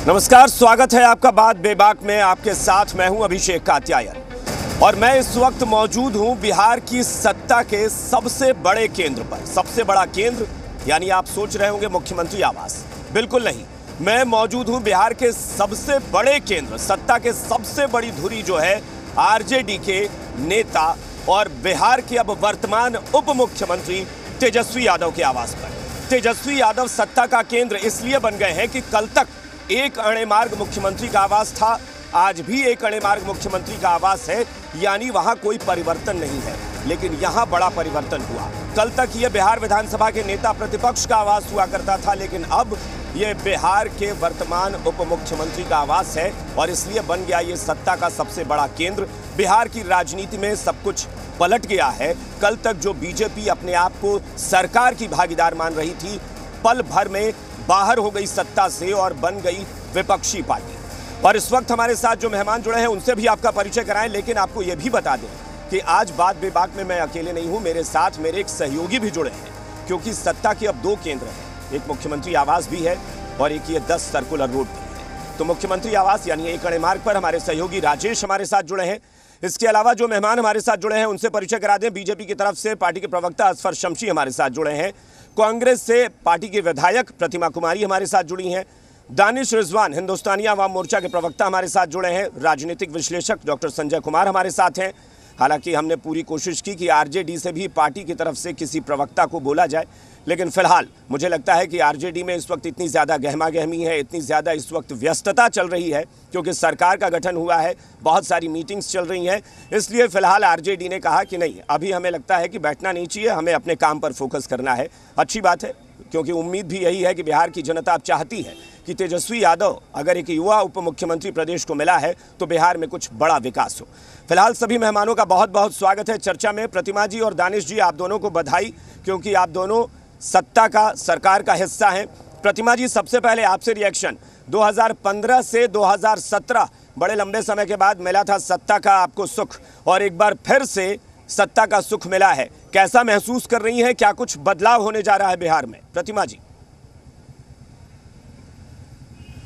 नमस्कार, स्वागत है आपका बात बेबाक में। आपके साथ मैं हूं अभिषेक कात्यायन और मैं इस वक्त मौजूद हूं बिहार की सत्ता के सबसे बड़े केंद्र पर। सबसे बड़ा केंद्र यानी आप सोच रहे होंगे मुख्यमंत्री आवास। बिल्कुल नहीं, मैं मौजूद हूं बिहार के सबसे बड़े केंद्र, सत्ता के सबसे बड़ी धुरी जो है आरजेडी के नेता और बिहार के अब वर्तमान उप मुख्यमंत्री तेजस्वी यादव के आवास पर। तेजस्वी यादव सत्ता का केंद्र इसलिए बन गए हैं कि कल तक एक अणे मार्ग मुख्यमंत्री का आवास था, आज भी एक अणे मार्ग मुख्यमंत्री का आवास है, यानी वहां कोई परिवर्तन नहीं है। लेकिन यहां बड़ा परिवर्तन हुआ। कल तक यह बिहार विधानसभा के नेता प्रतिपक्ष का आवास हुआ करता था, लेकिन अब यह बिहार के वर्तमान उप मुख्यमंत्री का आवास है और इसलिए बन गया ये सत्ता का सबसे बड़ा केंद्र। बिहार की राजनीति में सब कुछ पलट गया है। कल तक जो बीजेपी अपने आप को सरकार की भागीदार मान रही थी, पल भर में बाहर हो गई सत्ता से और बन गई विपक्षी पार्टी। और इस वक्त हमारे साथ जो मेहमान जुड़े हैं उनसे भी आपका परिचय कराएं, लेकिन आपको यह भी बता दें कि आज बात बेबाक में मैं अकेले नहीं हूं, मेरे साथ मेरे एक सहयोगी भी जुड़े हैं, क्योंकि सत्ता के अब दो केंद्र हैं। एक मुख्यमंत्री आवास भी है और एक ये 10 सर्कुलर रोड भी है। तो मुख्यमंत्री आवास यानी एक अणे मार्ग पर हमारे सहयोगी राजेश हमारे साथ जुड़े हैं। इसके अलावा जो मेहमान हमारे साथ जुड़े हैं उनसे परिचय करा दें। बीजेपी की तरफ से पार्टी के प्रवक्ता असफर शमशी हमारे साथ जुड़े हैं। कांग्रेस से पार्टी के विधायक प्रतिमा कुमारी हमारे साथ जुड़ी हैं। दानिश रिजवान हिंदुस्तानी आवाम मोर्चा के प्रवक्ता हमारे साथ जुड़े हैं। राजनीतिक विश्लेषक डॉक्टर संजय कुमार हमारे साथ हैं। हालांकि हमने पूरी कोशिश की कि आरजेडी से भी पार्टी की तरफ से किसी प्रवक्ता को बोला जाए, लेकिन फिलहाल मुझे लगता है कि आरजेडी में इस वक्त इतनी ज़्यादा गहमा गहमी है, इतनी ज़्यादा इस वक्त व्यस्तता चल रही है, क्योंकि सरकार का गठन हुआ है, बहुत सारी मीटिंग्स चल रही हैं। इसलिए फिलहाल आरजेडी ने कहा कि नहीं, अभी हमें लगता है कि बैठना नहीं चाहिए, हमें अपने काम पर फोकस करना है। अच्छी बात है, क्योंकि उम्मीद भी यही है कि बिहार की जनता अब चाहती है कि तेजस्वी यादव अगर एक युवा उप मुख्यमंत्री प्रदेश को मिला है तो बिहार में कुछ बड़ा विकास हो। फिलहाल सभी मेहमानों का बहुत बहुत स्वागत है चर्चा में। प्रतिमा जी और दानिश जी, आप दोनों को बधाई, क्योंकि आप दोनों सत्ता का, सरकार का हिस्सा हैं। प्रतिमा जी, सबसे पहले आपसे रिएक्शन। 2015 से 2017 बड़े लंबे समय के बाद मिला था सत्ता का आपको सुख, और एक बार फिर से सत्ता का सुख मिला है। कैसा महसूस कर रही हैं? क्या कुछ बदलाव होने जा रहा है बिहार में? प्रतिमा जी।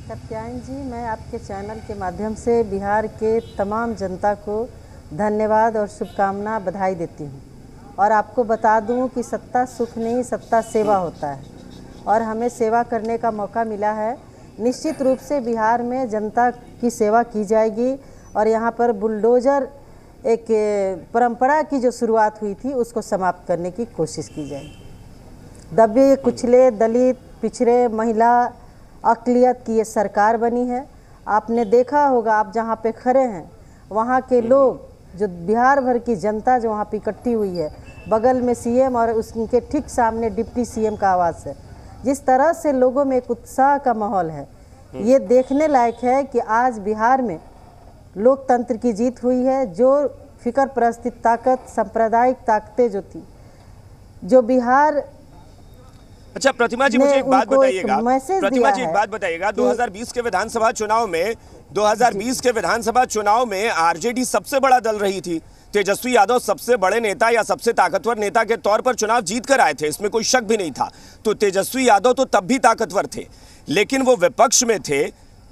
कात्यायन जी, मैं आपके चैनल के माध्यम से बिहार के तमाम जनता को धन्यवाद और शुभकामना बधाई देती हूँ। और आपको बता दूँ कि सत्ता सुख नहीं, सत्ता सेवा होता है और हमें सेवा करने का मौका मिला है। निश्चित रूप से बिहार में जनता की सेवा की जाएगी और यहाँ पर बुलडोज़र एक परंपरा की जो शुरुआत हुई थी उसको समाप्त करने की कोशिश की जाएगी। दबे कुचले, दलित, पिछड़े, महिला, अक़लियत की ये सरकार बनी है। आपने देखा होगा, आप जहाँ पे खड़े हैं वहाँ के लोग, जो बिहार भर की जनता जो वहाँ पे इकट्ठी हुई है, बगल में सीएम और उसके ठीक सामने डिप्टी सीएम का आवास है। जिस तरह से लोगों में एक उत्साह का माहौल है, ये देखने लायक है कि आज बिहार में लोकतंत्र की जीत हुई है। जो फिकर परस्ती ताकत, सांप्रदायिक ताकतें जो थी, जो बिहार। अच्छा प्रतिमा जी, मुझे एक बात बताइएगा। प्रतिमा जी, एक बात बताइएगा, 2020 के विधानसभा चुनाव में आरजेडी सबसे बड़ा दल रही थी। तेजस्वी यादव सबसे बड़े नेता या सबसे ताकतवर नेता के तौर पर चुनाव जीत कर आए थे, इसमें कोई शक भी नहीं था। तो तेजस्वी यादव तो तब भी ताकतवर थे, लेकिन वो विपक्ष में थे,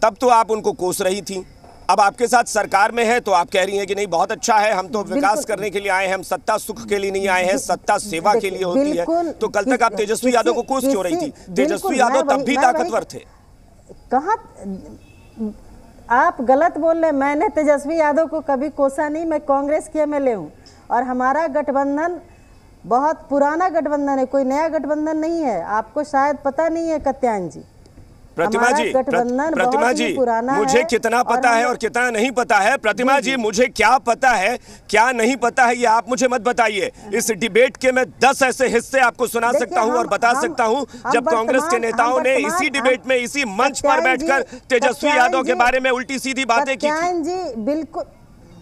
तब तो आप उनको कोस रही थी। अब आपके साथ सरकार में है तो आप कह रही हैं कि नहीं, बहुत अच्छा है, हम तो विकास करने के लिए आए हैं, हम सत्ता सुख के लिए नहीं आए हैं, सत्ता सेवा के लिए होती है। तो कल तक आप तेजस्वी यादव को कोस क्यों रही थी? तेजस्वी यादव तब भी ताकतवर थे। कहाँ आप गलत बोल रहे हैं। मैंने तेजस्वी यादव को कभी कोसा नहीं। मैं कांग्रेस की एमएलए हूँ और हमारा गठबंधन बहुत पुराना गठबंधन है, कोई नया गठबंधन नहीं है। आपको शायद पता नहीं है कात्यायन जी। प्रतिमा जी, मुझे कितना पता है और कितना नहीं पता है। प्रतिमा जी, मुझे क्या पता है क्या नहीं पता है ये आप मुझे मत बताइए। इस डिबेट के मैं 10 ऐसे हिस्से आपको सुना सकता हूं और बता सकता हूं जब कांग्रेस के नेताओं ने इसी डिबेट में, इसी मंच पर बैठकर तेजस्वी यादव के बारे में उल्टी सीधी बातें की थी। जी बिल्कुल।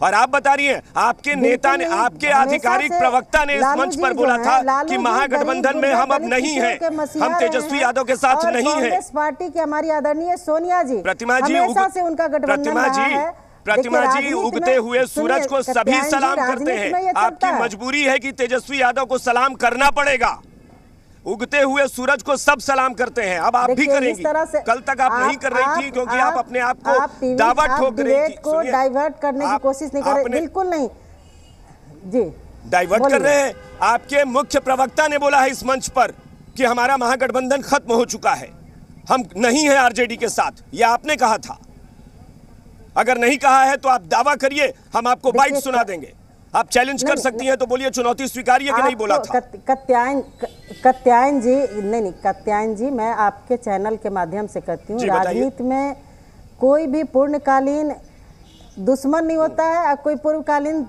और आप बता रही हैं, आपके नेता ने, आपके आधिकारिक प्रवक्ता ने इस मंच पर बोला था कि महागठबंधन में हम अब नहीं हैं, हम तेजस्वी यादव के साथ नहीं हैं। कांग्रेस पार्टी की हमारी आदरणीय सोनिया जी, प्रतिमा जी, हमेशा से उनका गठबंधन रहा है। प्रतिमा जी, उगते हुए सूरज को सभी सलाम करते हैं। आपकी मजबूरी है कि तेजस्वी यादव को सलाम करना पड़ेगा। उगते हुए सूरज को सब सलाम करते हैं, अब आप भी करेंगी। कल तक आप नहीं कर रही थी क्योंकि आप अपने आप को दावा ठोक रही थी। को डाइवर्ट करने की कोशिश नहीं कर रहे, बिल्कुल नहीं जी, डाइवर्ट कर रहे हैं। आपके मुख्य प्रवक्ता ने बोला है इस मंच पर कि हमारा महागठबंधन खत्म हो चुका है, हम नहीं है आरजेडी के साथ, यह आपने कहा था। अगर नहीं कहा है तो आप दावा करिए, हम आपको बाइट सुना देंगे। आप चैलेंज कर सकती हैं तो बोलिए, चुनौती स्वीकारिए कि नहीं बोला था। कात्यायन जी, नहीं कात्यायन जी, मैं आपके चैनल के माध्यम से करती हूँ, राजनीति में कोई भी पूर्णकालीन दुश्मन नहीं होता है और कोई पूर्वकालीन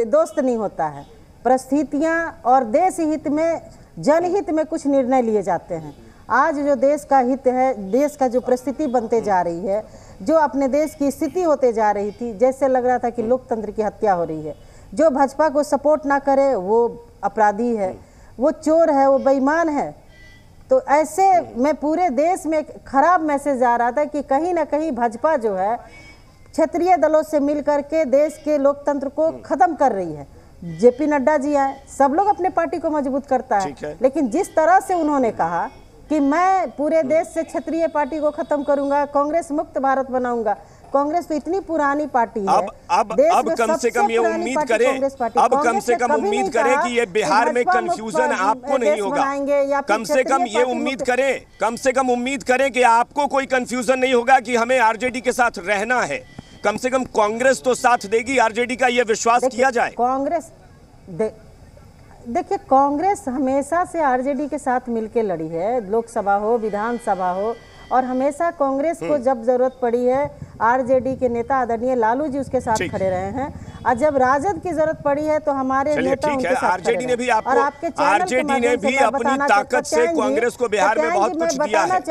दोस्त नहीं होता है। परिस्थितियाँ और देश हित में, जनहित में कुछ निर्णय लिए जाते हैं। आज जो देश का हित है, देश का जो परिस्थिति बनते जा रही है, जो अपने देश की स्थिति होते जा रही थी, जैसे लग रहा था कि लोकतंत्र की हत्या हो रही है। जो भाजपा को सपोर्ट ना करे वो अपराधी है, वो चोर है, वो बेईमान है। तो ऐसे में पूरे देश में एक खराब मैसेज आ रहा था कि कहीं ना कहीं भाजपा जो है क्षेत्रीय दलों से मिलकर के देश के लोकतंत्र को खत्म कर रही है। जेपी नड्डा जी आए, सब लोग अपने पार्टी को मजबूत करता है, लेकिन जिस तरह से उन्होंने कहा कि मैं पूरे देश से क्षेत्रीय पार्टी को खत्म करूंगा, कांग्रेस मुक्त भारत बनाऊंगा। कांग्रेस तो इतनी पुरानी पार्टी है, अब कम से कम ये उम्मीद करें, अब कम से कम उम्मीद करें कि ये बिहार में कंफ्यूजन आपको नहीं होगा। कम से कम ये उम्मीद करें, कम से कम उम्मीद करें कि आपको कोई कंफ्यूजन नहीं होगा कि हमें आरजेडी के साथ रहना है। कम से कम कांग्रेस तो साथ देगी आरजेडी का, ये विश्वास किया जाए। कांग्रेस देखिए, कांग्रेस हमेशा से आरजेडी के साथ मिलके लड़ी है, लोकसभा हो, विधानसभा हो, और हमेशा कांग्रेस को जब जरूरत पड़ी है आरजेडी के नेता आदरणीय लालू जी उसके साथ खड़े रहे हैं, और जब राजद की जरूरत पड़ी है तो हमारे नेता उनके साथ खड़े रहे हैं। और आपके आरजेडी ने भी अपनी ताकत से कांग्रेस को बिहार में बहुत कुछ दिया है।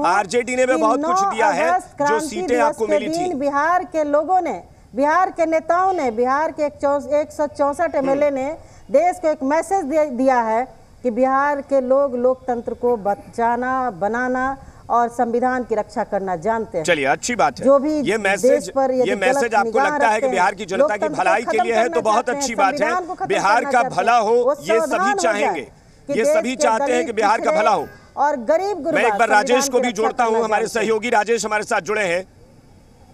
आरजेडी ने भी बहुत कुछ दिया है, जो सीटें आपको मिली थी। बिहार के लोगों ने, बिहार के नेताओं ने, बिहार के 164 एमएलए ने देश को एक मैसेज दिया है कि बिहार के लोग लोकतंत्र को बचाना, बनाना और संविधान की रक्षा करना जानते हैं। चलिए, अच्छी बात है। जो भी ये मैसेज आपको लगता है कि बिहार की जनता की भलाई के लिए है, तो बहुत अच्छी बात है। बिहार का भला हो, ये सभी चाहेंगे, ये सभी चाहते हैं कि बिहार का भला हो। और गरीब गुरबा, मैं एक बार राजेश को भी जोड़ता हूँ, हमारे सहयोगी राजेश हमारे साथ जुड़े हैं।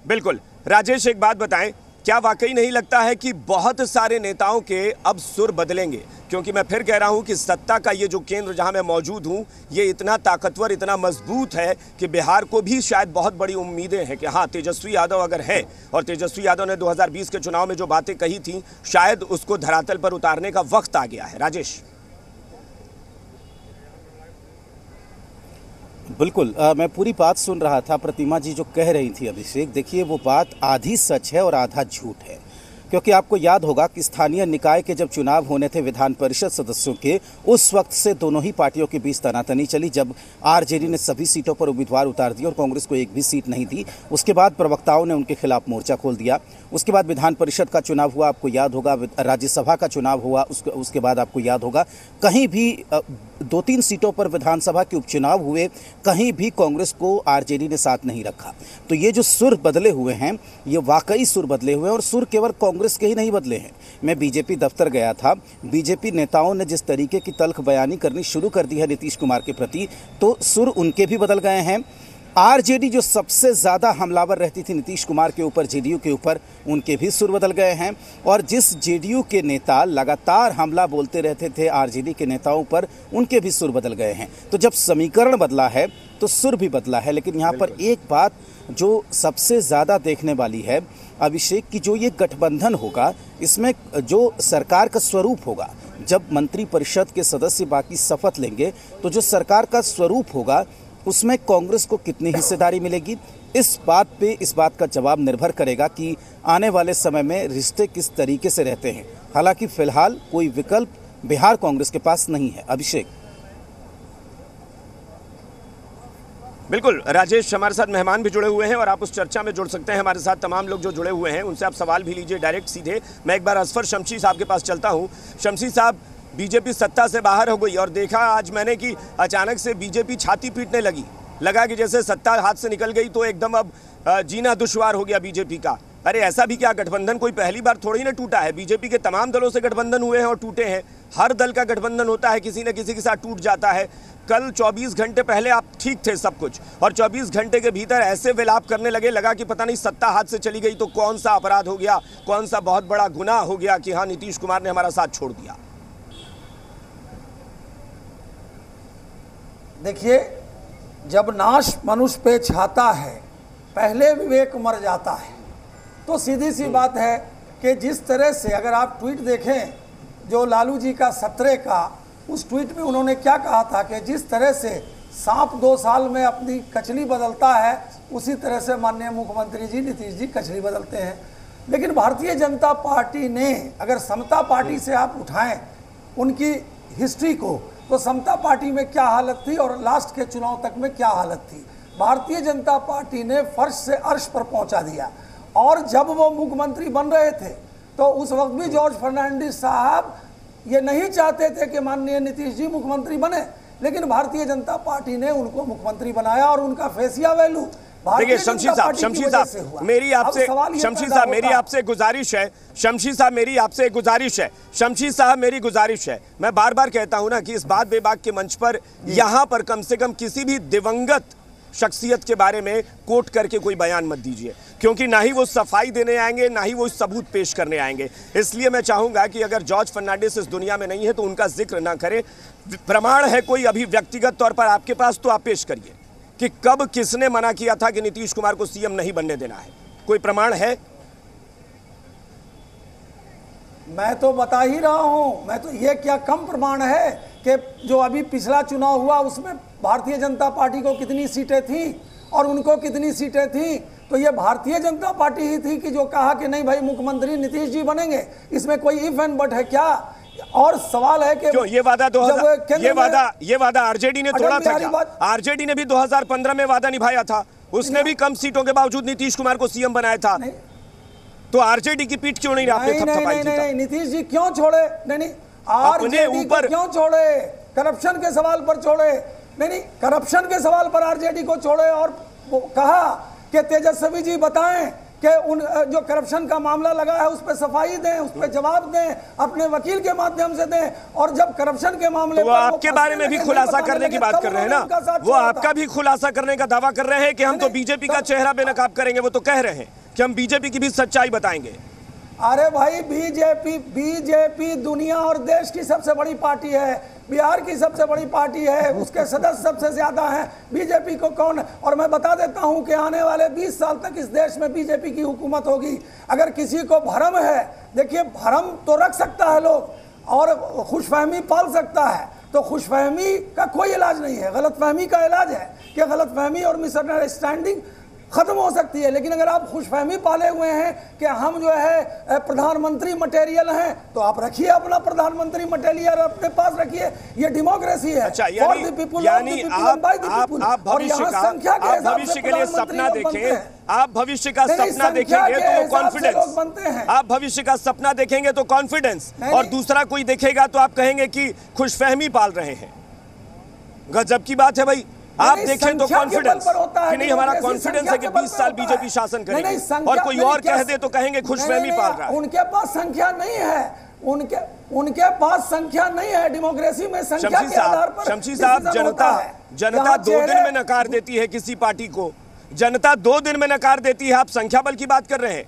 बिल्कुल राजेश, एक बात बताएं, क्या वाकई नहीं लगता है कि बहुत सारे नेताओं के अब सुर बदलेंगे? क्योंकि मैं फिर कह रहा हूं कि सत्ता का ये जो केंद्र जहां मैं मौजूद हूं, ये इतना ताकतवर, इतना मजबूत है कि बिहार को भी शायद बहुत बड़ी उम्मीदें हैं कि हाँ, तेजस्वी यादव अगर है, और तेजस्वी यादव ने 2020 के चुनाव में जो बातें कही थी, शायद उसको धरातल पर उतारने का वक्त आ गया है। राजेश। बिल्कुल, मैं पूरी बात सुन रहा था। प्रतिमा जी जो कह रही थी अभिषेक, देखिए वो बात आधी सच है और आधा झूठ है। क्योंकि आपको याद होगा कि स्थानीय निकाय के जब चुनाव होने थे विधान परिषद सदस्यों के, उस वक्त से दोनों ही पार्टियों के बीच तनातनी चली, जब आरजेडी ने सभी सीटों पर उम्मीदवार उतार दिए और कांग्रेस को एक भी सीट नहीं दी। उसके बाद प्रवक्ताओं ने उनके खिलाफ मोर्चा खोल दिया। उसके बाद विधान परिषद का चुनाव हुआ, आपको याद होगा, राज्यसभा का चुनाव हुआ, उसके बाद आपको याद होगा कहीं भी 2-3 सीटों पर विधानसभा के उपचुनाव हुए, कहीं भी कांग्रेस को आरजेडी ने साथ नहीं रखा। तो ये जो सुर बदले हुए हैं, ये वाकई सुर बदले हुए हैं, और सुर केवल कांग्रेस के ही नहीं बदले हैं। मैं बीजेपी दफ्तर गया था, बीजेपी नेताओं ने जिस तरीके की तल्ख बयानी करनी शुरू कर दी है नीतीश कुमार के प्रति, तो सुर उनके भी बदल गए हैं। आरजेडी जो सबसे ज़्यादा हमलावर रहती थी नीतीश कुमार के ऊपर, जेडीयू के ऊपर, उनके भी सुर बदल गए हैं। और जिस जेडीयू के नेता लगातार हमला बोलते रहते थे आरजेडी के नेताओं पर, उनके भी सुर बदल गए हैं। तो जब समीकरण बदला है तो सुर भी बदला है। लेकिन यहाँ पर एक बात जो सबसे ज़्यादा देखने वाली है अभिषेक, की जो ये गठबंधन होगा, इसमें जो सरकार का स्वरूप होगा, जब मंत्रिपरिषद के सदस्य बाकी शपथ लेंगे, तो जो सरकार का स्वरूप होगा उसमें कांग्रेस को कितनी हिस्सेदारी मिलेगी, इस बात का जवाब निर्भर करेगा कि आने वाले समय में रिश्ते किस तरीके से रहते हैं। हालांकि फिलहाल कोई विकल्प बिहार कांग्रेस के पास नहीं है। अभिषेक। बिल्कुल राजेश, हमारे साथ मेहमान भी जुड़े हुए हैं और आप उस चर्चा में जुड़ सकते हैं। हमारे साथ तमाम लोग जो जुड़े हुए हैं उनसे आप सवाल भी लीजिए डायरेक्ट सीधे। मैं एक बार असफर शमशी साहब के पास चलता हूं। शमशी साहब, बीजेपी सत्ता से बाहर हो गई और देखा आज मैंने कि अचानक से बीजेपी छाती पीटने लगा कि जैसे सत्ता हाथ से निकल गई तो एकदम अब जीना दुश्वार हो गया बीजेपी का। अरे ऐसा भी क्या, गठबंधन कोई पहली बार थोड़ी ना टूटा है, बीजेपी के तमाम दलों से गठबंधन हुए हैं और टूटे हैं। हर दल का गठबंधन होता है, किसी न किसी के साथ टूट जाता है। कल 24 घंटे पहले आप ठीक थे सब कुछ, और 24 घंटे के भीतर ऐसे विलाप करने लगे, लगा कि पता नहीं सत्ता हाथ से चली गई तो कौन सा अपराध हो गया, कौन सा बहुत बड़ा गुनाह हो गया कि हाँ नीतीश कुमार ने हमारा साथ छोड़ दिया। देखिए, जब नाश मनुष्य पे छाता है, पहले विवेक मर जाता है। तो सीधी सी बात है कि जिस तरह से अगर आप ट्वीट देखें जो लालू जी का 17 का, उस ट्वीट में उन्होंने क्या कहा था कि जिस तरह से सांप 2 साल में अपनी कचली बदलता है, उसी तरह से माननीय मुख्यमंत्री जी नीतीश जी कचली बदलते हैं। लेकिन भारतीय जनता पार्टी ने, अगर समता पार्टी से आप उठाएं उनकी हिस्ट्री को, तो समता पार्टी में क्या हालत थी और लास्ट के चुनाव तक में क्या हालत थी। भारतीय जनता पार्टी ने फर्श से अर्श पर पहुंचा दिया। और जब वो मुख्यमंत्री बन रहे थे तो उस वक्त भी जॉर्ज फर्नांडिस साहब ये नहीं चाहते थे कि माननीय नीतीश जी मुख्यमंत्री बने, लेकिन भारतीय जनता पार्टी ने उनको मुख्यमंत्री बनाया और उनका फेसिया वैल्यू देखिए शमशी साहब मेरी आपसे गुजारिश है, मैं बार बार कहता हूं ना कि इस बात बेबाक के मंच पर यहां पर कम से कम किसी भी दिवंगत शख्सियत के बारे में कोट करके कोई बयान मत दीजिए, क्योंकि ना ही वो सफाई देने आएंगे ना ही वो सबूत पेश करने आएंगे। इसलिए मैं चाहूंगा कि अगर जॉर्ज फर्नांडिस इस दुनिया में नहीं है तो उनका जिक्र ना करें। प्रमाण है कोई अभी व्यक्तिगत तौर पर आपके पास, तो आप पेश करिए कि कब किसने मना किया था कि नीतीश कुमार को सीएम नहीं बनने देना है, कोई प्रमाण है? मैं तो बता ही रहा हूं, मैं तो ये क्या कम प्रमाण है कि जो अभी पिछला चुनाव हुआ उसमें भारतीय जनता पार्टी को कितनी सीटें थी और उनको कितनी सीटें थी। तो ये भारतीय जनता पार्टी ही थी कि जो कहा कि नहीं भाई मुख्यमंत्री नीतीश जी बनेंगे। इसमें कोई इफ एंड बट है क्या? और सवाल है कि क्यों ये वादा आरजेडी ने तोड़ा था क्या? आरजेडी ने भी 2015 में वादा निभाया था, उसने भी कम सीटों के बावजूद नीतीश कुमार को सीएम बनाया था। तो आरजेडी की पीठ क्यों नहीं आपने थपथपाई थी? नहीं, नीतीश जी क्यों छोड़े? नहीं, आरजेडी को क्यों छोड़े? करप्शन के सवाल पर छोड़े। नहीं, करप्शन के सवाल पर आरजेडी को छोड़े और कहा कि तेजस्वी जी बताएं कि उन जो करप्शन का मामला लगा है उस पर सफाई दें, उस पर जवाब दें, अपने वकील के माध्यम से दें। और जब करप्शन के मामले तो वो आपके बारे में भी खुलासा करने की बात कर रहे हैं ना, वो आपका भी खुलासा करने का दावा कर रहे हैं कि हम तो बीजेपी का चेहरा बेनकाब करेंगे। वो तो कह रहे हैं कि हम बीजेपी की भी सच्चाई बताएंगे। अरे भाई, बीजेपी दुनिया और देश की सबसे बड़ी पार्टी है, बिहार की सबसे बड़ी पार्टी है, उसके सदस्य सबसे ज्यादा हैं। बीजेपी को कौन? और मैं बता देता हूं कि आने वाले 20 साल तक इस देश में बीजेपी की हुकूमत होगी। अगर किसी को भ्रम है, देखिए भ्रम तो रख सकता है लोग और खुशफहमी पाल सकता है, तो खुशफहमी का कोई इलाज नहीं है, गलतफहमी का इलाज है कि गलतफहमी और मिसअंडरस्टैंडिंग खत्म हो सकती है। लेकिन अगर आप खुशफहमी पाले हुए हैं कि हम जो है प्रधानमंत्री मटेरियल हैं, तो आप रखिए अपना प्रधानमंत्री मटेरियल अपने पास रखिए। ये डेमोक्रेसी है। अच्छा, यानी आप भविष्य के लिए सपना देखें, आप भविष्य का सपना देखेंगे तो वो कॉन्फिडेंस बनते हैं। आप भविष्य का सपना देखेंगे तो कॉन्फिडेंस, और दूसरा कोई देखेगा तो आप कहेंगे कि खुशफहमी पाल रहे हैं। गजब की बात है भाई। आप देखें तो कॉन्फिडेंस कि नहीं, हमारा कॉन्फिडेंस है कि 20 साल बीजेपी शासन करेगी, और कोई और कह दे तो कहेंगे खुशफहमी पाल रहा है। उनके पास संख्या नहीं है, उनके पास संख्या नहीं है। डेमोक्रेसी में संख्या के आधार पर शमशी साहब, जनता 2 दिन में नकार देती है किसी पार्टी को, जनता 2 दिन में नकार देती है। आप संख्या बल की बात कर रहे हैं,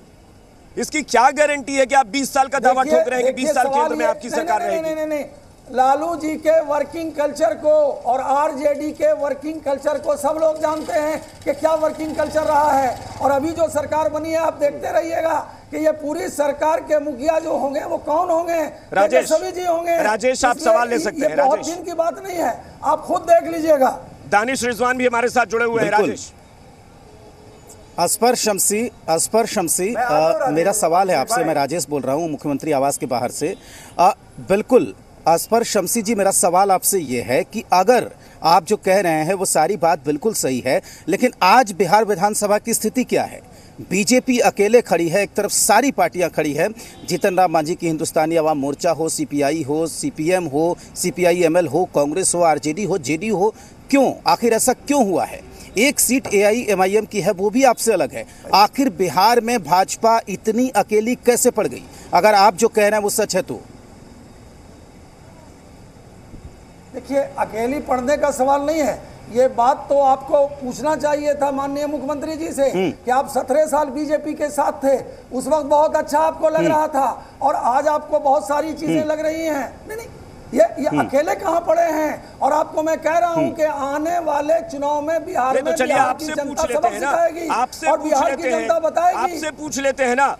इसकी क्या गारंटी है कि आप 20 साल का दावा ठोक रहे हैं कि 20 साल केंद्र में आपकी सरकार रहेगी? नहीं, लालू जी के वर्किंग कल्चर को और आरजेडी के वर्किंग कल्चर को सब लोग जानते हैं कि क्या वर्किंग कल्चर रहा है। और अभी जो सरकार बनी है, आप देखते रहिएगा कि ये पूरी सरकार के मुखिया जो होंगे वो कौन होंगे? राजेश जी होंगे। राजेश, आप सवाल ले सकते हैं। बहुत दिन की बात नहीं है, आप खुद देख लीजिएगा। दानिश रिजवान भी हमारे साथ जुड़े हुए हैं। राजेश, असफर शमसी, मेरा सवाल है आपसे। मैं राजेश बोल रहा हूँ मुख्यमंत्री आवास के बाहर से। बिल्कुल असफर शमसी जी, मेरा सवाल आपसे ये है कि अगर आप जो कह रहे हैं वो सारी बात बिल्कुल सही है, लेकिन आज बिहार विधानसभा की स्थिति क्या है? बीजेपी अकेले खड़ी है, एक तरफ सारी पार्टियां खड़ी है। जीतन राम मांझी की हिंदुस्तानी अवाम मोर्चा हो, सीपीआई हो, सीपीएम हो, सीपीआई-एमएल हो, कांग्रेस हो, आरजेडी हो, जेडीयू हो। क्यों? आखिर ऐसा क्यों हुआ है? एक सीट एआईएमआईएम की है, वो भी आपसे अलग है। आखिर बिहार में भाजपा इतनी अकेली कैसे पड़ गई? अगर आप जो कह रहे हैं वो सच है तो देखिए, अकेली पढ़ने का सवाल नहीं है, ये बात तो आपको पूछना चाहिए था माननीय मुख्यमंत्री जी से कि आप 17 साल बीजेपी के साथ थे, उस वक्त बहुत अच्छा आपको लग रहा था और आज आपको बहुत सारी चीजें लग रही हैं। नहीं, ये अकेले कहाँ पड़े हैं। और आपको मैं कह रहा हूं कि आने वाले चुनाव में बिहार में चलिए आपसे पूछ लेते हैं ना, और बिहार की जनता बताएगी। आपसे पूछ लेते हैं ना,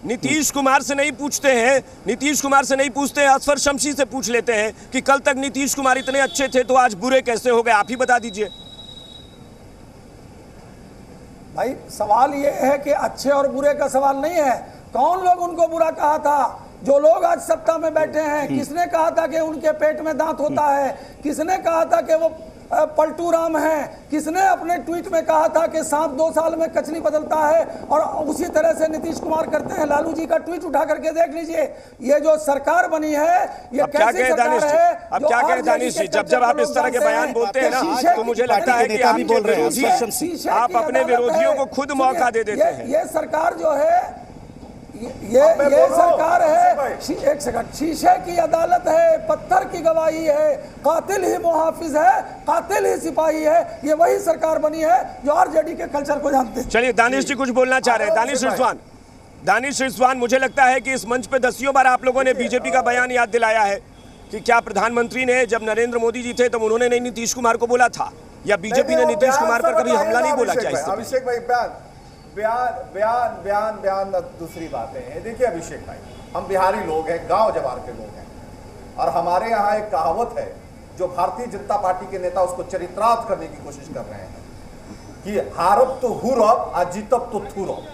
नीतीश कुमार से नहीं पूछते हैं, नीतीश कुमार से नहीं पूछते हैं, असफर शमशी से पूछ लेते हैं कि कल तक नीतीश कुमार इतने अच्छे थे तो आज बुरे कैसे हो गए, आप ही बता दीजिए। भाई सवाल ये है कि अच्छे और बुरे का सवाल नहीं है, कौन लोग उनको बुरा कहा था। जो लोग आज सत्ता में बैठे हैं, किसने कहा था कि उनके पेट में दांत होता है, किसने कहा था कि वो पलटू राम है, किसने अपने ट्वीट में कहा था कि सांप 2 साल में कचली बदलता है, और उसी तरह से नीतीश कुमार करते हैं। लालू जी का ट्वीट उठा करके देख लीजिए, ये जो सरकार बनी है ये कैसी सरकार है। अब क्या कहें दानिश जी, जब आप इस तरह के बयान बोलते हैं ना तो मुझे लगता है कि आप अपने विरोधियों को खुद मौका दे देते हैं। ये सरकार जो है ये सरकार है, एक सेकंड, शीशे की अदालत है, पत्थर की गवाही है, कातिल ही मुहाफिज है, कातिल ही सिपाही है। ये वही सरकार बनी है जो आरजेडी के कल्चर को जानते हैं। चलिए दानिश जी कुछ बोलना चाह रहे हैं। दानिश रिजवान, मुझे लगता है कि इस मंच पे 10 बार आप लोगों ने बीजेपी का बयान याद दिलाया है कि क्या प्रधानमंत्री ने जब नरेंद्र मोदी जी थे तब उन्होंने नहीं नीतीश कुमार को बोला था, या बीजेपी ने नीतीश कुमार पर कभी हमला नहीं बोला? क्या अभिषेक भाई बयान दूसरी बातें हैं। देखिए अभिषेक भाई, हम बिहारी लोग हैं, गांव जवार के लोग हैं, और हमारे यहाँ एक कहावत है जो भारतीय जनता पार्टी के नेता उसको चरित्रार्थ करने की कोशिश कर रहे हैं कि हारब तो हुरब और जीतब तो थुरब।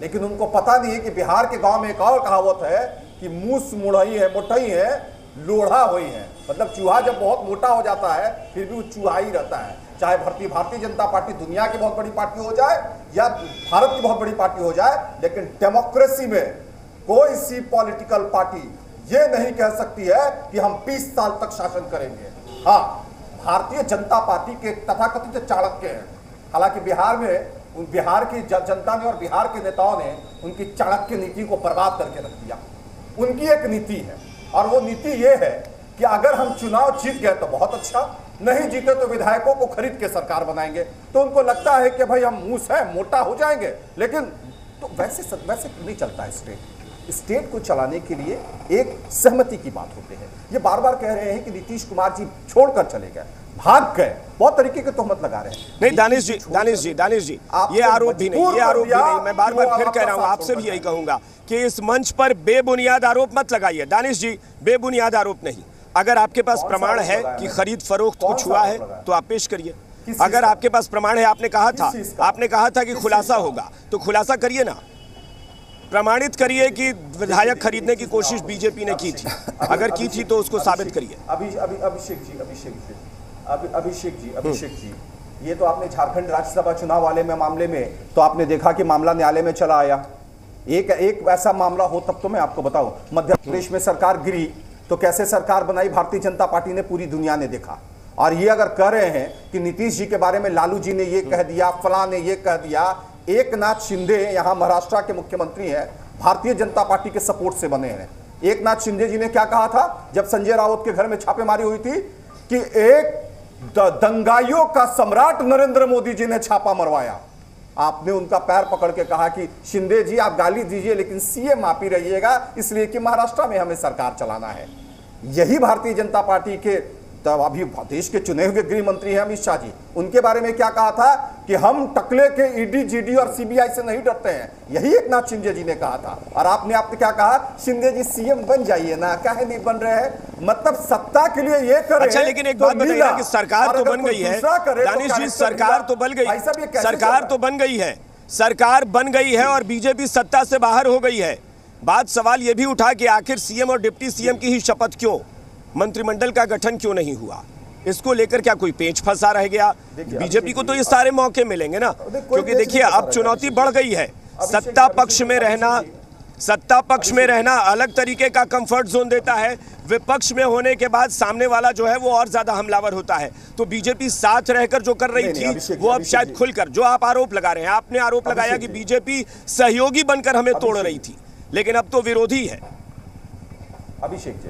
लेकिन उनको पता नहीं है कि बिहार के गांव में एक और कहावत है कि मूस मुड़ई है, मोटई है, लोढ़ा हुई है। मतलब चूहा जब बहुत मोटा हो जाता है फिर भी वो चूहा ही रहता है। चाहे भारतीय जनता पार्टी दुनिया की बहुत बड़ी पार्टी हो जाए या भारत की बहुत बड़ी पार्टी हो जाए, लेकिन डेमोक्रेसी में कोई सी पॉलिटिकल पार्टी ये नहीं कह सकती है कि हम 20 साल तक शासन करेंगे। हाँ, भारतीय जनता पार्टी के तथाकथित चाणक्य हैं। हालांकि बिहार की जनता ने और बिहार के नेताओं ने उनकी चाणक्य नीति को बर्बाद करके रख दिया। उनकी एक नीति है और वो नीति ये है कि अगर हम चुनाव जीत गए तो बहुत अच्छा, नहीं जीते तो विधायकों को खरीद के सरकार बनाएंगे। तो उनको लगता है कि भाई हम मूस है, मोटा हो जाएंगे। लेकिन तो वैसे नहीं चलता है। स्टेट को चलाने के लिए एक सहमति की बात होती है। ये बार बार कह रहे हैं कि नीतीश कुमार जी छोड़कर चले गए, भाग गए, बहुत तरीके के तोहमत लगा रहे हैं। नहीं दानिश जी, ये आरोप भी नहीं, मैं बार बार फिर कह रहा हूं, आपसे भी यही कहूंगा कि इस मंच पर बेबुनियाद आरोप मत लगाइए। दानिश जी, बेबुनियाद आरोप नहीं। अगर आपके पास प्रमाण है कि खरीद फरोख्त कुछ हुआ है तो आप पेश करिए। अगर आपके पास प्रमाण है, आपने कहा था कि खुलासा होगा, तो खुलासा करिए ना, प्रमाणित करिए कि विधायक खरीदने की कोशिश बीजेपी ने की थी। अगर की थी तो उसको साबित करिए। अभिषेक जी, ये तो आपने झारखंड राज्यसभा चुनाव वाले मामले में तो आपने देखा कि मामला न्यायालय में चला आया। एक ऐसा मामला हो तब तो मैं आपको बताऊं, मध्य प्रदेश में सरकार गिरी तो कैसे सरकार बनाई भारतीय जनता पार्टी ने, पूरी दुनिया ने देखा। और ये अगर कह रहे हैं कि नीतीश जी के बारे में लालू जी ने ये कह दिया, फलां ने ये कह दिया, एकनाथ शिंदे यहाँ महाराष्ट्र के मुख्यमंत्री हैं, भारतीय जनता पार्टी के सपोर्ट से बने हैं। एकनाथ शिंदे जी ने क्या कहा था जब संजय राउत के घर में छापेमारी हुई थी कि एक दंगाइयों का सम्राट नरेंद्र मोदी जी ने छापा मरवाया। आपने उनका पैर पकड़ के कहा कि शिंदे जी आप गाली दीजिए लेकिन सीएम आप ही रहिएगा, इसलिए कि महाराष्ट्र में हमें सरकार चलाना है। यही भारतीय जनता पार्टी के तब अभी देश के चुने हुए गृह मंत्री हैं अमित शाह जी, उनके बारे में क्या कहा था कि हम टकले के ईडी, जीडी और सीबीआई से नहीं डरते हैं। यही एकनाथ शिंदे जी ने कहा था। और आपने क्या कहा, शिंदे जी सीएम बन जाइए ना, काहे नहीं बन रहे हैं। मतलब सत्ता के लिए ये करे। अच्छा, लेकिन एक बात बताइए ना कि सरकार तो बन गई है दानिश जी, सरकार तो बन गई है, सरकार बन गई है और बीजेपी सत्ता से बाहर हो गई है। बात सवाल यह भी उठा कि आखिर सीएम और डिप्टी सीएम की ही शपथ क्यों, मंत्रिमंडल का गठन क्यों नहीं हुआ? इसको लेकर क्या कोई पेच फंसा रह गया? बीजेपी को तो ये सारे मौके मिलेंगे ना, क्योंकि देखिए अब चुनौती बढ़ गई है। सत्ता पक्ष में रहना अलग तरीके का कंफर्ट जोन देता है, विपक्ष में होने के बाद सामने वाला जो है वो और ज्यादा हमलावर होता है। तो बीजेपी साथ रहकर जो कर रही थी वो अब शायद खुलकर, जो आप आरोप लगा रहे हैं, आपने आरोप लगाया कि बीजेपी सहयोगी बनकर हमें तोड़ रही थी, लेकिन अब तो विरोधी है। अभिषेक जी,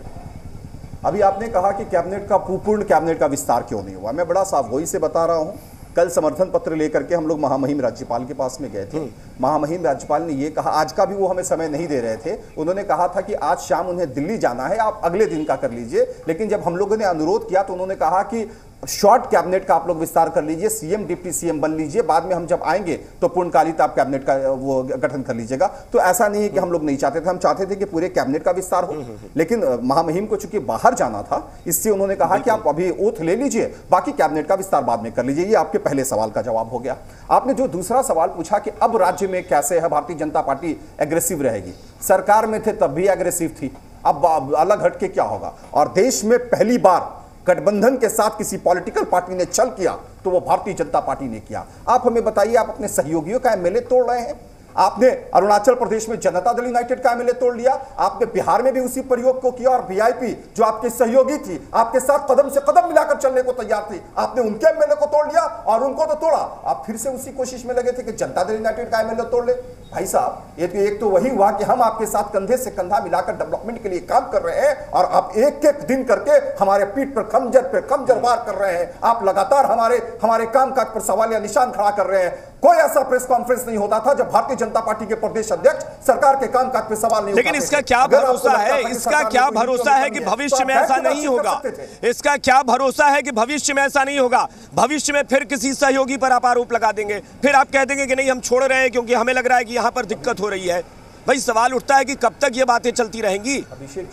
अभी आपने कहा कि कैबिनेट का पूर्ण कैबिनेट का विस्तार क्यों नहीं हुआ। मैं बड़ा साफ वही से बता रहा हूं। कल समर्थन पत्र लेकर के हम लोग महामहिम राज्यपाल के पास में गए थे। महामहिम राज्यपाल ने ये कहा, आज का भी वो हमें समय नहीं दे रहे थे, उन्होंने कहा था कि आज शाम उन्हें दिल्ली जाना है, आप अगले दिन का कर लीजिए। लेकिन जब हम लोगों ने अनुरोध किया तो उन्होंने कहा कि शॉर्ट कैबिनेट का आप लोग विस्तार कर लीजिए, सीएम डिप्टी सीएम बन लीजिए, बाद में हम जब आएंगे तो पूर्णकालिक आप कैबिनेट का वो गठन कर लीजिएगा। तो ऐसा नहीं है कि हम लोग नहीं चाहते थे, हम चाहते थे कि पूरे कैबिनेट का विस्तार हो। लेकिन महामहिम को चूंकि बाहर जाना था, इससे उन्होंने कहा कि आप अभी ओथ ले लीजिए, बाकी कैबिनेट का विस्तार बाद में कर लीजिए। ये आपके पहले सवाल का जवाब हो गया। आपने जो दूसरा सवाल पूछा कि अब राज्य में कैसे है भारतीय जनता पार्टी एग्रेसिव रहेगी, सरकार में थे तब भी एग्रेसिव थी, अब अलग हटके क्या होगा। और देश में पहली बार गठबंधन के साथ किसी पॉलिटिकल पार्टी ने छल किया तो वो भारतीय जनता पार्टी ने किया। आप हमें बताइए, आप अपने सहयोगियों का एमएलए तोड़ रहे हैं। आपने अरुणाचल प्रदेश में जनता दल यूनाइटेड का एमएलए तोड़ लिया, आपने बिहार में भी उसी प्रयोग को किया, और वीआईपी जो आपके सहयोगी थी, आपके साथ कदम से कदम मिलाकर चलने को तैयार थी, आपने उनके एमएलए को तोड़ लिया और उनको तो तोड़ा। आप फिर से उसी कोशिश में लगे थे कि जनता दल यूनाइटेड का एमएलए तोड़ ले। भाई साहब, एक तो वही हुआ कि हम आपके साथ कंधे से कंधा मिलाकर डेवलपमेंट के लिए काम कर रहे हैं, और आप एक एक दिन करके हमारे पीठ पर खंजर वार कर रहे हैं। आप लगातार हमारे कामकाज पर सवाल या निशान खड़ा कर रहे हैं। कोई ऐसा प्रेस कॉन्फ्रेंस नहीं होता था जब भारतीय जनता पार्टी के प्रदेश अध्यक्ष सरकार के कामकाज पे सवाल नहीं लेकिन इसका क्या भरोसा है, इसका क्या भरोसा है कि भविष्य में ऐसा नहीं होगा? इसका क्या भरोसा है कि भविष्य में ऐसा नहीं होगा? भविष्य में फिर किसी सहयोगी पर आप आरोप लगा देंगे, फिर आप कह देंगे कि नहीं हम छोड़ रहे हैं क्योंकि हमें लग रहा है कि यहां पर दिक्कत हो रही है। भाई सवाल उठता है कि कब तक ये बातें चलती रहेंगी?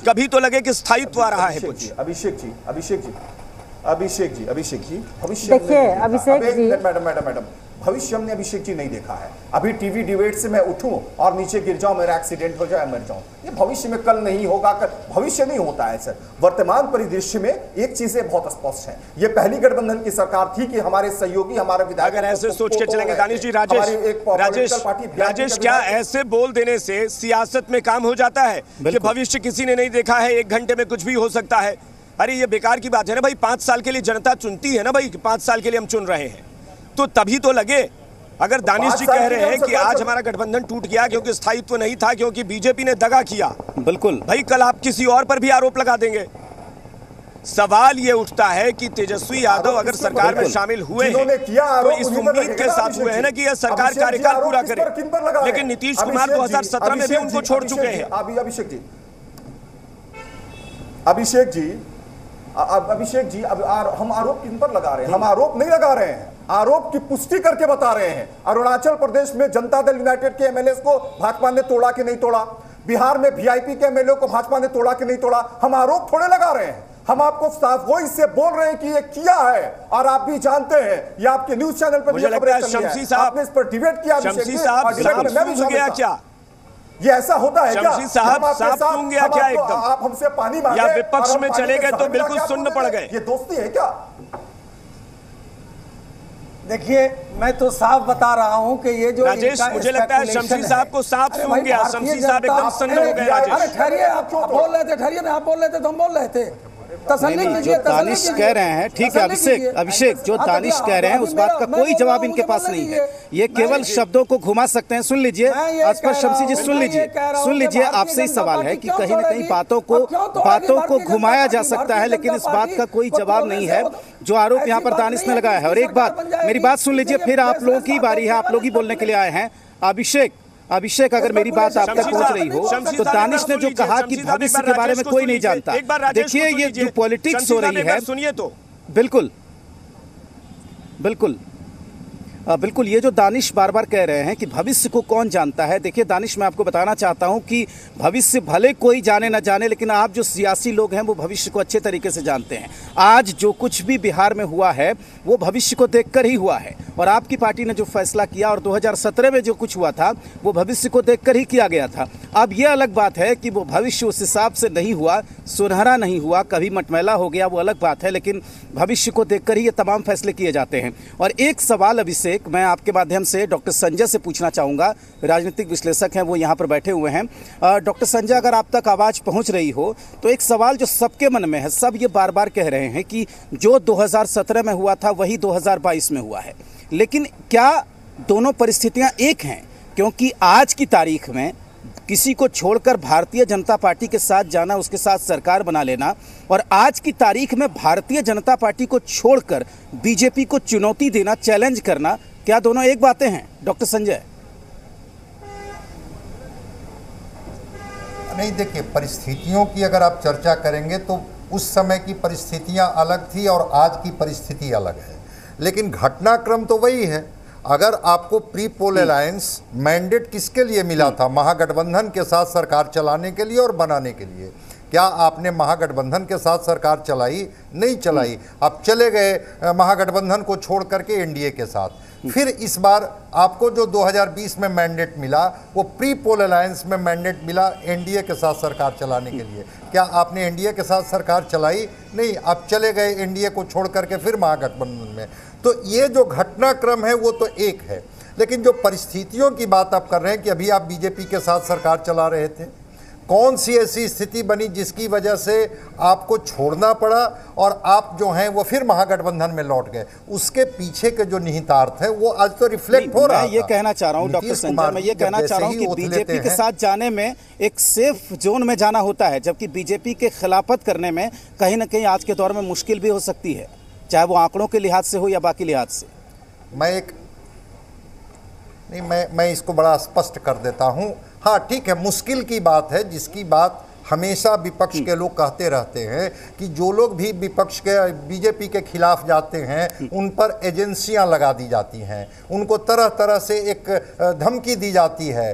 कभी तो लगे कि स्थायित्व आ रहा है कुछ। अभिषेक जी देखिए अभिषेक जी, मैडम भविष्य हमने अभिषेक जी नहीं देखा है। अभी टीवी डिबेट से मैं उठूं और नीचे गिर जाऊं, मेरा एक्सीडेंट हो जाए, मर जाऊं, ये भविष्य में कल नहीं होगा। भविष्य नहीं होता है सर। वर्तमान परिदृश्य में एक चीजें बहुत स्पष्ट है, ये पहली गठबंधन की सरकार थी कि हमारे सहयोगी, हमारे विधायक अगर ऐसे सोच के चलेंगे दानिश जी, राजेश क्या ऐसे बोल देने से सियासत में काम हो जाता है कि भविष्य किसी ने नहीं देखा है, 1 घंटे में कुछ भी हो सकता है? अरे ये बेकार की बात है ना भाई। 5 साल के लिए जनता चुनती है ना भाई, 5 साल के लिए हम चुन रहे हैं, तो तभी तो लगे। अगर दानिश जी कह रहे हैं कि आज हमारा गठबंधन टूट गया क्योंकि स्थायित्व नहीं था, क्योंकि बीजेपी ने दगा किया, बिल्कुल भाई कल आप किसी और पर भी आरोप लगा देंगे। सवाल ये उठता है कि तेजस्वी यादव अगर सरकार में शामिल हुए हैं तो इस उम्मीद के साथ हुए हैं ना कि यह सरकार कार्यकाल पूरा करे, लेकिन नीतीश कुमार 2017 में भी उनको छोड़ चुके हैं। अभिषेक जी अब हम आरोप किन पर लगा रहे हैं? हम आरोप नहीं लगा रहे हैं, आरोप की पुष्टि करके बता रहे हैं। अरुणाचल प्रदेश में जनता दल यूनाइटेड के एमएलए को भाजपा ने तोड़ा कि नहीं तोड़ा, बिहार में वीआईपी के एमएलए को भाजपा ने तोड़ा कि नहीं तोड़ा। हम आरोप थोड़े लगा रहे हैं, हम आपको साफ वो इससे बोल रहे हैं कि ये किया है, और आप भी जानते हैं, ये आपके न्यूज चैनल पर मुझे लगता है शमसी साहब, आपने इस पर डिबेट किया, शमसी साहब मैं भी गया क्या? ये ऐसा होता है क्या? शमसी साहब साफ सुन गया क्या? एकदम आप हमसे पानी मांगे या विपक्ष में चले गए तो बिल्कुल सुन्न पड़ गए। ये दोस्ती है क्या? देखिए मैं तो साफ बता रहा हूं कि ये जो राजेश, मुझे लगता है शमसी साहब को साफ सुन गया। शमसी साहब एकदम सन्न हो गए। अरे ठहरिए, आप बोल रहे थे, ठहरिए ना, आप बोल रहे थे तो हम बोल रहे थे। जो दानिश कह रहे हैं ठीक है अभिषेक जो दानिश कह रहे हैं उस बात का कोई जवाब इनके पास नहीं है। ये केवल शब्दों को घुमा सकते हैं। सुन लीजिए असफर शमसी जी, सुन लीजिए आपसे ही सवाल है कि कहीं ना कहीं बातों को घुमाया जा सकता है, लेकिन इस बात का कोई जवाब नहीं है जो आरोप यहाँ पर दानिश ने लगाया है। और एक बात, मेरी बात सुन लीजिए, फिर आप लोगों की बारी है, आप लोग ही बोलने के लिए आए हैं। अभिषेक अगर मेरी बात आप तक पहुंच रही हो तो दानिश ने जो कहा कि भविष्य के बारे में कोई नहीं जानता, देखिए ये जो पॉलिटिक्स हो रही है, सुनिए तो बिल्कुल ये जो दानिश बार बार कह रहे हैं कि भविष्य को कौन जानता है। देखिए दानिश, मैं आपको बताना चाहता हूं कि भविष्य भले कोई जाने ना जाने, लेकिन आप जो सियासी लोग हैं वो भविष्य को अच्छे तरीके से जानते हैं। आज जो कुछ भी बिहार में हुआ है वो भविष्य को देखकर ही हुआ है, और आपकी पार्टी ने जो फैसला किया और 2017 में जो कुछ हुआ था वो भविष्य को देखकर ही किया गया था। अब यह अलग बात है कि वो भविष्य उस हिसाब से नहीं हुआ, सुनहरा नहीं हुआ, कभी मटमैला हो गया, वो अलग बात है, लेकिन भविष्य को देखकर ही ये तमाम फैसले किए जाते हैं। और एक सवाल अभिषेक मैं आपके माध्यम से डॉक्टर संजय से पूछना चाहूँगा, राजनीतिक विश्लेषक हैं, वो यहाँ पर बैठे हुए हैं। डॉक्टर संजय, अगर आप तक आवाज़ पहुँच रही हो तो एक सवाल जो सबके मन में है, सब ये बार बार कह रहे हैं कि जो 2017 में हुआ था वही 2022 में हुआ है, लेकिन क्या दोनों परिस्थितियां एक हैं? क्योंकि आज की तारीख में किसी को छोड़कर भारतीय जनता पार्टी के साथ जाना, उसके साथ सरकार बना लेना, और आज की तारीख में भारतीय जनता पार्टी को छोड़कर बीजेपी को चुनौती देना, चैलेंज करना, क्या दोनों एक बातें हैं डॉक्टर संजय? नहीं, देखिए, परिस्थितियों की अगर आप चर्चा करेंगे तो उस समय की परिस्थितियां अलग थी और आज की परिस्थिति अलग है, लेकिन घटनाक्रम तो वही है। अगर आपको प्री पोल अलायंस मैंडेट किसके लिए मिला था? महागठबंधन के साथ सरकार चलाने के लिए और बनाने के लिए। क्या आपने महागठबंधन के साथ सरकार चलाई? नहीं चलाई। आप चले गए महागठबंधन को छोड़ करके एनडीए के साथ। फिर इस बार आपको जो 2020 में मैंडेट मिला वो प्री पोल अलायंस में मैंडेट मिला एनडीए के साथ सरकार चलाने के लिए। क्या आपने एनडीए के साथ सरकार चलाई? नहीं, आप चले गए एनडीए को छोड़ करके फिर महागठबंधन में। तो ये जो घटनाक्रम है वो तो एक है, लेकिन जो परिस्थितियों की बात आप कर रहे हैं कि अभी आप बीजेपी के साथ सरकार चला रहे थे, कौन सी ऐसी स्थिति बनी जिसकी वजह से आपको छोड़ना पड़ा और आप जो हैं वो फिर महागठबंधन में लौट गए? उसके पीछे के जो निहितार्थ है वो आज तो रिफ्लेक्ट हो रहा है। मैं ये कहना चाह रहा हूँ डॉक्टर संजय, मैं ये कहना चाह रहा हूँ कि बीजेपी के साथ जाने में एक सेफ जोन में जाना होता है, जबकि बीजेपी के खिलाफत करने में कहीं ना कहीं आज के दौर में मुश्किल भी हो सकती है, चाहे वो आंकड़ों के लिहाज से हो या बाकी लिहाज से। मैं इसको बड़ा स्पष्ट कर देता हूँ। हाँ, ठीक है, मुश्किल की बात है, जिसकी बात हमेशा विपक्ष के लोग कहते रहते हैं कि जो लोग भी विपक्ष के बीजेपी के खिलाफ जाते हैं उन पर एजेंसियां लगा दी जाती हैं, उनको तरह तरह से एक धमकी दी जाती है,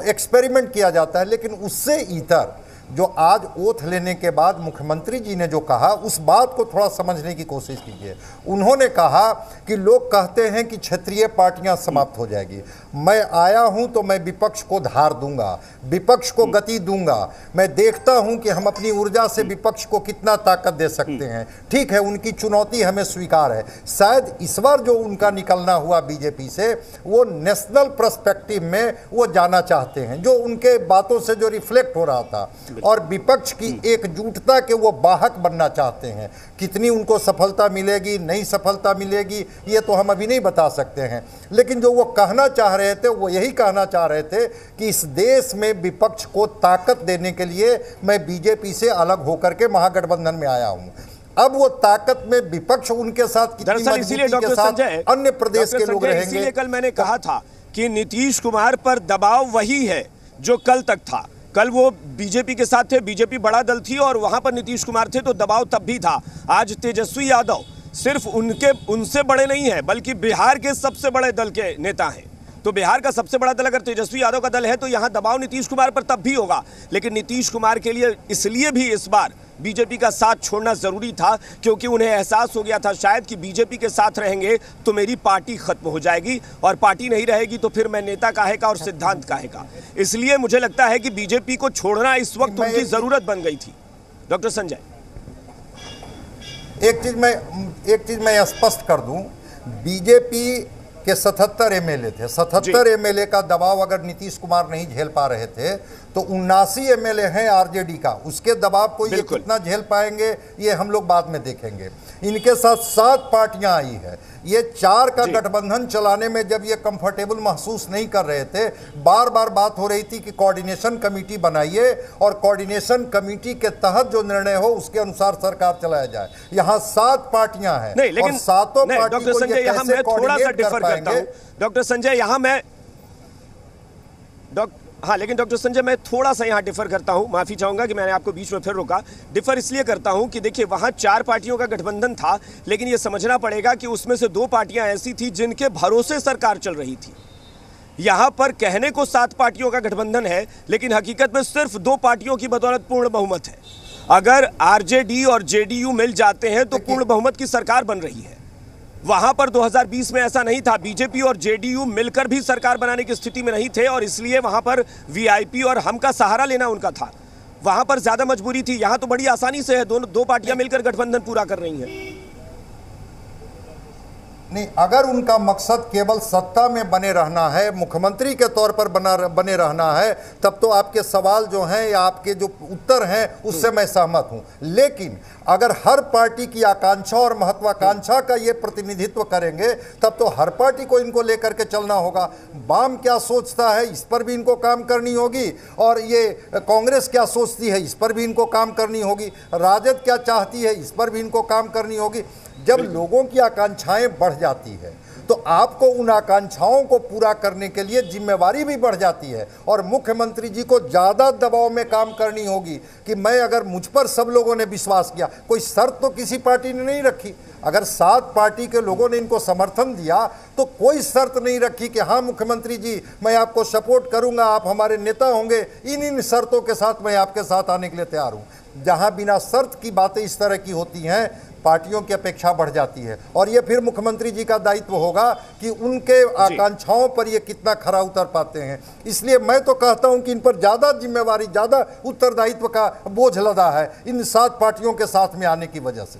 एक्सपेरिमेंट किया जाता है। लेकिन उससे इतर जो आज ओथ लेने के बाद मुख्यमंत्री जी ने जो कहा, उस बात को थोड़ा समझने की कोशिश कीजिए। उन्होंने कहा कि लोग कहते हैं कि क्षेत्रीय पार्टियां समाप्त हो जाएगी। मैं आया हूं तो मैं विपक्ष को धार दूंगा, विपक्ष को गति दूंगा। मैं देखता हूं कि हम अपनी ऊर्जा से विपक्ष को कितना ताकत दे सकते हैं। ठीक है, उनकी चुनौती हमें स्वीकार है। शायद इस बार जो उनका निकलना हुआ बीजेपी से, वो नेशनल पर्सपेक्टिव में वो जाना चाहते हैं, जो उनके बातों से जो रिफ्लेक्ट हो रहा था, और विपक्ष की एकजुटता के वो वाहक बनना चाहते हैं। कितनी उनको सफलता मिलेगी, नहीं सफलता मिलेगी, ये तो हम अभी नहीं बता सकते हैं। लेकिन जो वो कहना चाह रहे थे, वो यही कहना चाह रहे थे कि इस देश में विपक्ष को ताकत देने के लिए मैं बीजेपी से अलग होकर के महागठबंधन में आया हूं। अब वो ताकत में विपक्ष उनके साथ कितनी मजबूती के साथ अन्य प्रदेश के लोग रहेंगे। इसीलिए कल मैंने कहा था कि नीतीश कुमार पर दबाव वही है जो कल तक था। कल वो बीजेपी के साथ थे, बीजेपी बड़ा दल थी और वहां पर नीतीश कुमार थे, तो दबाव तब भी था। आज तेजस्वी यादव सिर्फ उनसे बड़े नहीं है, बल्कि बिहार के सबसे बड़े दल के नेता हैं। तो बिहार का सबसे बड़ा दल अगर तेजस्वी यादव का दल है तो यहां दबाव नीतीश कुमार पर तब भी होगा। लेकिन नीतीश कुमार के लिए इसलिए भी इस बार बीजेपी का साथ छोड़ना जरूरी था क्योंकि उन्हें एहसास हो गया था शायद कि बीजेपी के साथ रहेंगे तो मेरी पार्टी खत्म हो जाएगी, और पार्टी नहीं रहेगी तो फिर मैं नेता काहे का और सिद्धांत काहे का। इसलिए मुझे लगता है कि बीजेपी को छोड़ना इस वक्त उनकी जरूरत बन गई थी। डॉक्टर संजय, एक चीज मैं स्पष्ट कर दूं, बीजेपी के 77 एमएलए थे। 77 एमएलए का दबाव अगर नीतीश कुमार नहीं झेल पा रहे थे तो 79 एमएलए हैं आरजेडी का, उसके दबाव को ये कितना झेल पाएंगे ये हम लोग बाद में देखेंगे। इनके साथ 7 पार्टियां आई है। ये 4 का गठबंधन चलाने में जब ये कंफर्टेबल महसूस नहीं कर रहे थे, बार बार बात हो रही थी कि कोऑर्डिनेशन कमेटी बनाइए और कोऑर्डिनेशन कमेटी के तहत जो निर्णय हो उसके अनुसार सरकार चलाया जाए। यहाँ 7 पार्टियां हैं और सातों पार्टी को ये कैसे कोऑर्डिनेट कर पाएंगे। डॉक्टर संजय, यहाँ मैं लेकिन डॉक्टर संजय मैं थोड़ा सा यहाँ डिफर करता हूँ, माफी चाहूंगा कि मैंने आपको बीच में फिर रोका। डिफर इसलिए करता हूँ कि देखिए वहाँ 4 पार्टियों का गठबंधन था, लेकिन ये समझना पड़ेगा कि उसमें से 2 पार्टियां ऐसी थी जिनके भरोसे सरकार चल रही थी। यहाँ पर कहने को 7 पार्टियों का गठबंधन है, लेकिन हकीकत में सिर्फ 2 पार्टियों की बदौलत पूर्ण बहुमत है। अगर आरजेडी और जेडीयू मिल जाते हैं तो पूर्ण बहुमत की सरकार बन रही है। वहां पर 2020 में ऐसा नहीं था, बीजेपी और जेडीयू मिलकर भी सरकार बनाने की स्थिति में नहीं थे और इसलिए वहां पर वीआईपी और हम का सहारा लेना उनका था। वहां पर ज्यादा मजबूरी थी। यहां तो बड़ी आसानी से है, 2 पार्टियां मिलकर गठबंधन पूरा कर रही हैं। नहीं, अगर उनका मकसद केवल सत्ता में बने रहना है, मुख्यमंत्री के तौर पर बने रहना है, तब तो आपके सवाल जो हैं या आपके जो उत्तर हैं उससे मैं सहमत हूं। लेकिन अगर हर पार्टी की आकांक्षा और महत्वाकांक्षा का ये प्रतिनिधित्व करेंगे तब तो हर पार्टी को इनको लेकर के चलना होगा। वाम क्या सोचता है इस पर भी इनको काम करनी होगी, और ये कांग्रेस क्या सोचती है इस पर भी इनको काम करनी होगी, राजद क्या चाहती है इस पर भी इनको काम करनी होगी। जब लोगों की आकांक्षाएं बढ़ जाती है तो आपको उन आकांक्षाओं को पूरा करने के लिए जिम्मेवारी भी बढ़ जाती है, और मुख्यमंत्री जी को ज़्यादा दबाव में काम करनी होगी कि मैं, अगर मुझ पर सब लोगों ने विश्वास किया, कोई शर्त तो किसी पार्टी ने नहीं रखी, अगर 7 पार्टी के लोगों ने इनको समर्थन दिया तो कोई शर्त नहीं रखी कि हाँ मुख्यमंत्री जी मैं आपको सपोर्ट करूंगा, आप हमारे नेता होंगे, इन शर्तों के साथ मैं आपके साथ आने के लिए तैयार हूं। जहां बिना शर्त की बातें इस तरह की होती हैं, पार्टियों की अपेक्षा बढ़ जाती है, और ये फिर मुख्यमंत्री जी का दायित्व होगा कि उनके आकांक्षाओं पर ये कितना खरा उतर पाते हैं। इसलिए मैं तो कहता हूं कि इन पर ज़्यादा जिम्मेवारी, ज़्यादा उत्तरदायित्व का बोझ लदा है इन 7 पार्टियों के साथ में आने की वजह से।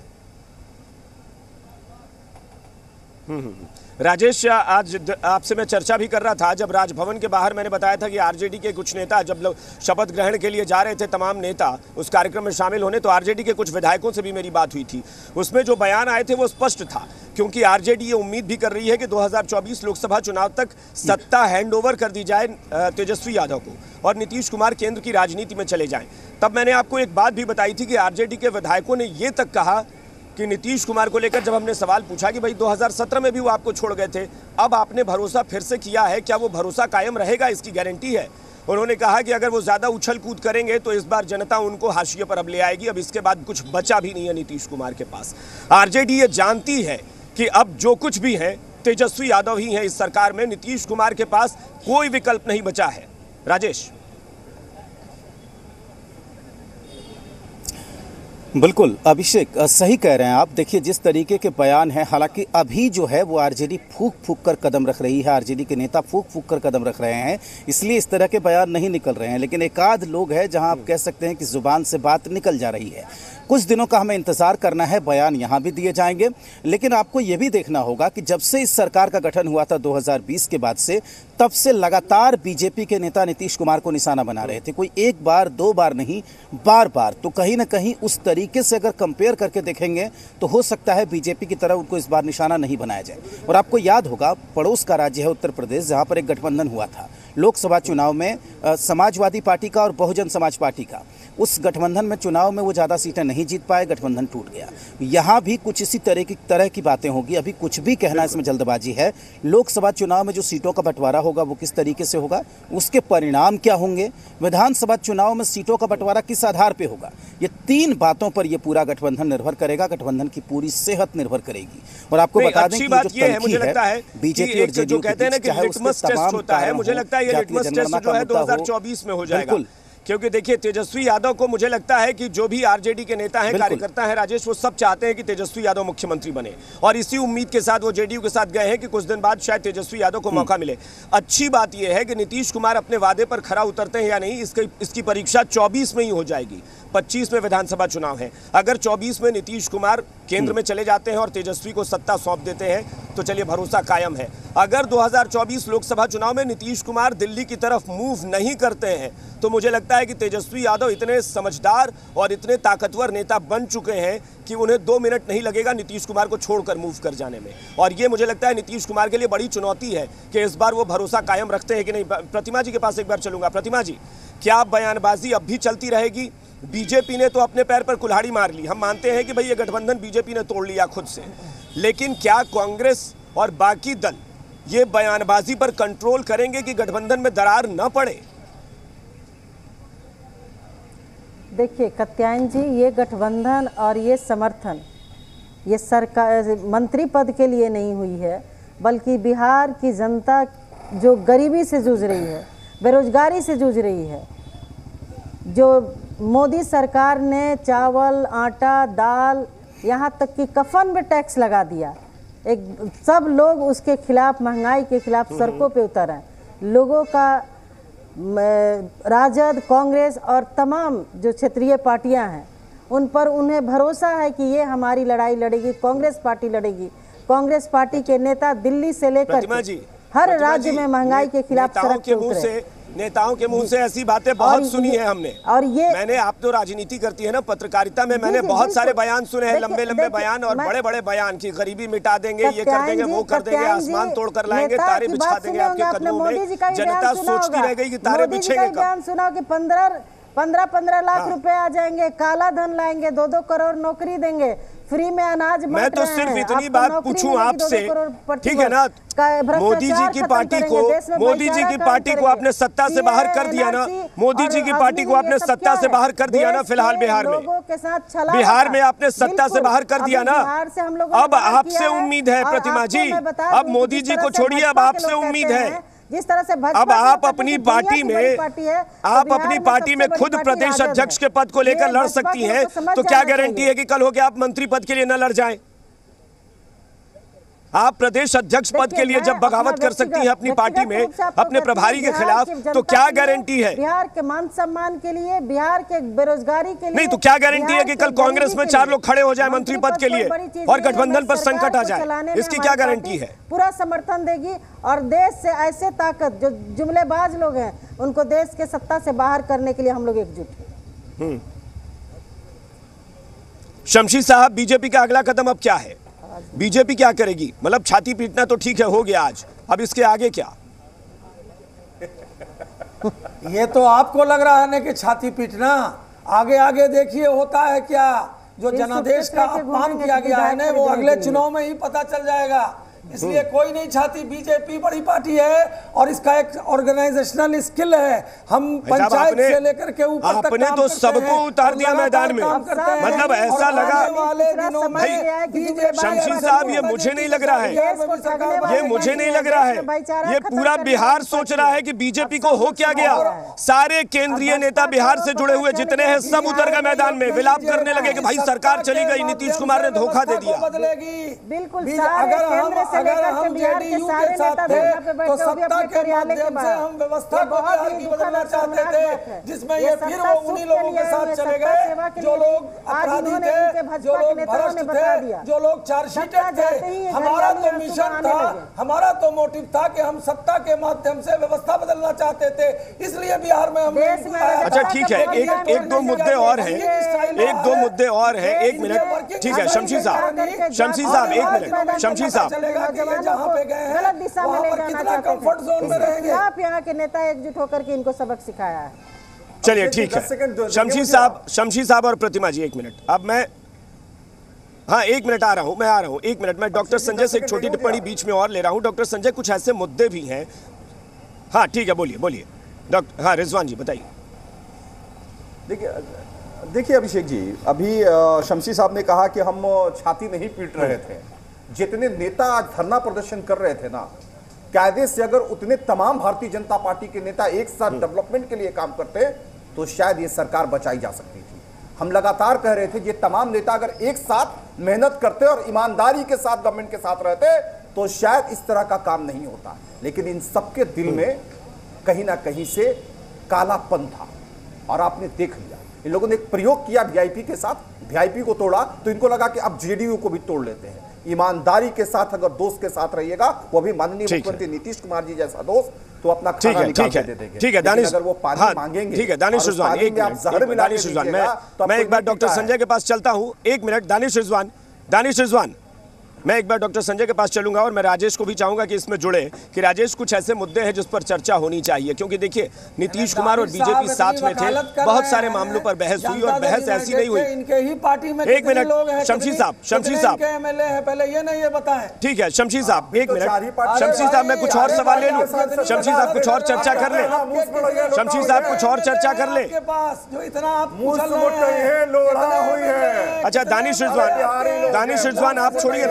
राजेश, आज आपसे मैं चर्चा भी कर रहा था, जब राजभवन के बाहर मैंने बताया था कि आरजेडी के कुछ नेता जब लोग शपथ ग्रहण के लिए जा रहे थे, तमाम नेता उस कार्यक्रम में शामिल होने, तो आरजेडी के कुछ विधायकों से भी मेरी बात हुई थी। उसमें जो बयान आए थे वो स्पष्ट था, क्योंकि आरजेडी ये उम्मीद भी कर रही है कि 2024 लोकसभा चुनाव तक सत्ता हैंडओवर कर दी जाए तेजस्वी यादव को और नीतीश कुमार केंद्र की राजनीति में चले जाएं। तब मैंने आपको एक बात भी बताई थी कि आरजेडी के विधायकों ने ये तक कहा कि नीतीश कुमार को लेकर जब हमने सवाल पूछा कि भाई 2017 में भी वो आपको छोड़ गए थे, अब आपने भरोसा फिर से किया है, क्या वो भरोसा कायम रहेगा, इसकी गारंटी है? उन्होंने कहा कि अगर वो ज़्यादा उछल कूद करेंगे तो इस बार जनता उनको हाशिए पर अब ले आएगी, अब इसके बाद कुछ बचा भी नहीं है नीतीश कुमार के पास। आरजेडी ये जानती है कि अब जो कुछ भी है तेजस्वी यादव ही हैं इस सरकार में, नीतीश कुमार के पास कोई विकल्प नहीं बचा है। राजेश। बिल्कुल अभिषेक, सही कह रहे हैं आप। देखिए जिस तरीके के बयान हैं, हालांकि अभी जो है वो आरजेडी फूंक फूंक कर कदम रख रही है, आरजेडी के नेता फूंक फूंक कर कदम रख रहे हैं, इसलिए इस तरह के बयान नहीं निकल रहे हैं। लेकिन एक आध लोग हैं जहां आप कह सकते हैं कि जुबान से बात निकल जा रही है। कुछ दिनों का हमें इंतजार करना है, बयान यहाँ भी दिए जाएंगे। लेकिन आपको ये भी देखना होगा कि जब से इस सरकार का गठन हुआ था 2020 के बाद से, तब से लगातार बीजेपी के नेता नीतीश कुमार को निशाना बना रहे थे। कोई एक बार दो बार नहीं, बार बार। तो कहीं ना कहीं उस तरीके से अगर कंपेयर करके देखेंगे तो हो सकता है बीजेपी की तरह उनको इस बार निशाना नहीं बनाया जाए। और आपको याद होगा, पड़ोस का राज्य है उत्तर प्रदेश, जहां पर एक गठबंधन हुआ था लोकसभा चुनाव में, समाजवादी पार्टी का और बहुजन समाज पार्टी का। उस गठबंधन में चुनाव में वो ज़्यादा सीटें नहीं जीत पाए, गठबंधन टूट गया। यहाँ भी कुछ इसी तरह की बातें होगी। अभी कुछ भी कहना इसमें जल्दबाजी है। लोकसभा चुनाव में जो सीटों का बंटवारा होगा वो किस तरीके से होगा, उसके परिणाम क्या होंगे, विधानसभा चुनाव में सीटों का बंटवारा किस आधार पर होगा, ये 3 बातों पर यह पूरा गठबंधन निर्भर करेगा। गठबंधन की पूरी सेहत निर्भर करेगी। और आपको बता दें कि जो तनखी है बीजेपी और जेडीयू के बीच, चाहे उसके तमाम कारण हो, मुझे लगता है ये लिटमस टेस्ट जो है 2024 में हो जाएगा। क्योंकि देखिए तेजस्वी यादव को मुझे लगता है कि जो भी आरजेडी के नेता हैं, कार्यकर्ता हैं राजेश, वो सब चाहते हैं कि तेजस्वी यादव मुख्यमंत्री बने, और इसी उम्मीद के साथ वो जेडीयू के साथ गए हैं कि कुछ दिन बाद शायद तेजस्वी यादव को मौका मिले। अच्छी बात यह है कि नीतीश कुमार अपने वादे पर खरा उतरते हैं या नहीं, इसकी परीक्षा 24 में ही हो जाएगी। 25 में विधानसभा चुनाव है। अगर 24 में नीतीश कुमार केंद्र में चले जाते हैं और तेजस्वी को सत्ता सौंप देते हैं तो चलिए भरोसा कायम है। अगर 2024 लोकसभा चुनाव में नीतीश कुमार दिल्ली की तरफ मूव नहीं करते हैं तो मुझे लगता है कि तेजस्वी यादव इतने समझदार और इतने ताकतवर नेता बन चुके हैं कि उन्हें 2 मिनट नहीं लगेगा नीतीश कुमार को छोड़कर मूव कर जाने में। और ये मुझे लगता है नीतीश कुमार के लिए बड़ी चुनौती है कि इस बार वो भरोसा कायम रखते हैं कि नहीं। प्रतिमा जी के पास एक बार चलूंगा। प्रतिमा जी, क्या बयानबाजी अब भी चलती रहेगी? बीजेपी ने तो अपने पैर पर कुल्हाड़ी मार ली, हम मानते हैं कि भाई ये गठबंधन बीजेपी ने तोड़ लिया खुद से, लेकिन क्या कांग्रेस और बाकी दल ये बयानबाजी पर कंट्रोल करेंगे कि गठबंधन में दरार न पड़े? देखिए कात्यायन जी, ये गठबंधन और ये समर्थन ये सरकार मंत्री पद के लिए नहीं हुई है, बल्कि बिहार की जनता जो गरीबी से जूझ रही है, बेरोजगारी से जूझ रही है, जो मोदी सरकार ने चावल, आटा, दाल, यहाँ तक कि कफन में टैक्स लगा दिया, एक सब लोग उसके खिलाफ, महंगाई के खिलाफ सड़कों पे उतर हैं। लोगों का राजद, कांग्रेस और तमाम जो क्षेत्रीय पार्टियां हैं उन पर उन्हें भरोसा है कि ये हमारी लड़ाई लड़ेगी, कांग्रेस पार्टी लड़ेगी। कांग्रेस पार्टी के नेता दिल्ली से लेकर प्रतिमा जी, हर प्रतिमा राज्य जी, में महंगाई के खिलाफ सड़क पे उतरे। नेताओं के मुंह से ऐसी बातें बहुत सुनी है हमने। और ये मैंने, आप तो राजनीति करती है ना, पत्रकारिता में मैंने बहुत सारे बयान सुने हैं, लंबे लंबे बयान और बड़े बड़े बयान की गरीबी मिटा देंगे, ये कर देंगे, वो कर देंगे, आसमान तोड़ कर लाएंगे, तारे बिछा देंगे आपके कदमों में। जनता सोचती रह गई कि तारे बिछेंगे कब। सुना कि 15 लाख रुपए आ जाएंगे, काला धन लाएंगे, 2-2 करोड़ नौकरी देंगे, फ्री में अनाज बांट रहे हैं। मैं तो सिर्फ इतनी बात पूछूं आपसे, ठीक है ना, मोदी जी की पार्टी को आपने सत्ता से बाहर कर दिया ना, मोदी जी की पार्टी को आपने सत्ता से बाहर कर दिया ना, फिलहाल बिहार में, बिहार में आपने सत्ता से बाहर कर दिया ना। अब आपसे उम्मीद है प्रतिमा जी, अब मोदी जी को छोड़िए, अब आपसे उम्मीद है। जिस तरह से अब आप अपनी पार्टी में खुद प्रदेश अध्यक्ष के पद को लेकर लड़ सकती हैं, तो क्या गारंटी है कि कल होके आप मंत्री पद के लिए न लड़ जाएं? आप प्रदेश अध्यक्ष पद के लिए जब बगावत कर सकती हैं अपनी पार्टी में अपने प्रभारी के खिलाफ, तो क्या गारंटी है? बिहार के मान सम्मान के लिए, बिहार के बेरोजगारी के लिए नहीं, तो क्या गारंटी है कि कल कांग्रेस में 4 लोग खड़े हो जाए मंत्री पद के लिए और गठबंधन पर संकट आ जाए? इसकी क्या गारंटी है? पूरा समर्थन देगी और देश से ऐसे ताकत जो जुमलेबाज लोग हैं उनको देश के सत्ता से बाहर करने के लिए हम लोग एकजुट हैं। शमशी साहब, बीजेपी का अगला कदम अब क्या है? बीजेपी क्या करेगी? मतलब छाती पीटना तो ठीक है, हो गया आज, अब इसके आगे क्या? ये तो आपको लग रहा है ना कि छाती पीटना, आगे आगे देखिए होता है क्या। जो जनादेश का अपमान किया गया है ना, वो अगले चुनाव में ही पता चल जाएगा। इसलिए कोई नहीं छाती, बीजेपी बड़ी पार्टी है और इसका एक ऑर्गेनाइजेशनल स्किल है। हम पंचायत से लेकर के ऊपर तक आपने तो सबको उतार दिया मैदान में, मतलब ऐसा लगा। शमशी साहब, ये मुझे नहीं लग रहा है, ये मुझे नहीं लग रहा है, ये पूरा बिहार सोच रहा है कि बीजेपी को हो क्या गया। सारे केंद्रीय नेता बिहार से जुड़े हुए जितने हैं सब उतर गए मैदान में, विलाप करने लगे कि भाई सरकार चली गई, नीतीश कुमार ने धोखा दे दिया। बिल्कुल, अगर हम जेडीयू के साथ थे तो सत्ता के माध्यम से हम व्यवस्था को बिहार की बदलना चाहते थे, जिसमें ये फिर वो उन्हीं लोगों के साथ चले गए जो लोग अपराधी थे, जो लोग भ्रष्ट थे, जो लोग चार्जशीटेड थे। हमारा तो मिशन था, हमारा तो मोटिव था कि हम सत्ता के माध्यम से व्यवस्था बदलना चाहते थे, इसलिए बिहार में हम। अच्छा ठीक है, एक दो मुद्दे और हैं, एक दो मुद्दे और हैं, 1 मिनट, ठीक है शमशी साहब, 1 मिनट, शमशी साहब, जहाँ पे गए गलत दिशा में ले जाना चाहते थे, आप यहाँ के नेता एकजुट होकर के इनको सबक सिखाया है। चलिए ठीक है, शमशी साहब और प्रतिमा जी 1 मिनट। अब मैं, हाँ 1 मिनट आ रहा हूँ, मैं आ रहा हूँ 1 मिनट। मैं डॉक्टर संजय से एक छोटी टिप्पणी बीच में और ले रहा हूँ। डॉक्टर संजय, कुछ ऐसे मुद्दे भी हैं। हाँ ठीक है, बोलिए डॉक्टर। हाँ रिजवान जी बताइए। देखिए अभिषेक जी, अभी शमशी साहब ने कहा कि हम छाती नहीं पीट रहे थे। जितने नेता आज धरना प्रदर्शन कर रहे थे ना, कायदे से अगर उतने तमाम भारतीय जनता पार्टी के नेता एक साथ डेवलपमेंट के लिए काम करते तो शायद ये सरकार बचाई जा सकती थी। हम लगातार कह रहे थे ये तमाम नेता अगर एक साथ मेहनत करते और ईमानदारी के साथ गवर्नमेंट के साथ रहते तो शायद इस तरह का काम नहीं होता। लेकिन इन सबके दिल में कहीं ना कहीं से कालापन था और आपने देख लिया। इन लोगों ने एक प्रयोग किया वीआईपी के साथ, वीआईपी को तोड़ा तो इनको लगा कि अब जेडीयू को भी तोड़ लेते हैं। ईमानदारी के साथ अगर दोस्त के साथ रहिएगा, वो भी माननीय मुख्यमंत्री नीतीश कुमार जी जैसा दोस्त, तो अपना खाना निकाल के दे देंगे। ठीक है दानिश, अगर वो पानी मांगेंगे, ठीक है दानिश रिजवान, दानिश रिजवान, मैं एक बार डॉक्टर संजय के पास चलता हूं। 1 मिनट दानिश रिजवान, मैं एक बार डॉक्टर संजय के पास चलूंगा और मैं राजेश को भी चाहूंगा कि इसमें जुड़े कि राजेश कुछ ऐसे मुद्दे हैं जिस पर चर्चा होनी चाहिए, क्योंकि देखिए नीतीश कुमार और बीजेपी साथ में थे, बहुत सारे मामलों पर बहस हुई और बहस ऐसी नहीं हुई। इनके ही पार्टी में 1 मिनट शमशी साहब एमएलए है, पहले ये नहीं ये बताएं। ठीक है शमशी साहब 1 मिनट। शमशी साहब मैं कुछ और सवाल ले लूं, शमशी साहब कुछ और चर्चा कर ले, शमशी साहब कुछ और चर्चा कर ले। जो इतना आप अच्छा दानिश रिजवान आप छोड़िए,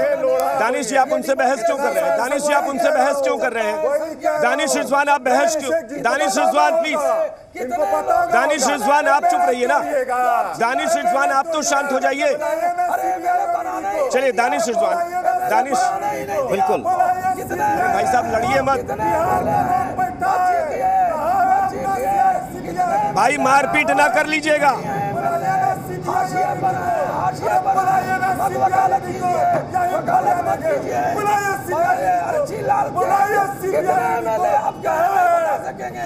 दानिश जी आप उनसे बहस क्यों कर रहे हैं? दानिश जी आप उनसे बहस क्यों कर रहे हैं? दानिश रिजवान आप बहस क्यों? दानिश रिजवान प्लीज, दानिश रिजवान आप चुप रहिए ना, दानिश रिजवान आप तो शांत हो जाइए। चलिए दानिश रिजवान, दानिश बिल्कुल भाई साहब लड़िए मत भाई, मारपीट ना कर लीजिएगा। हाशिए पर हैं, हाशिए पर हैं, मत वकालत कीजिए, वकालत मत कीजिए, अर्जी लाल कितने एमएलए आपके हैं बता सकेंगे,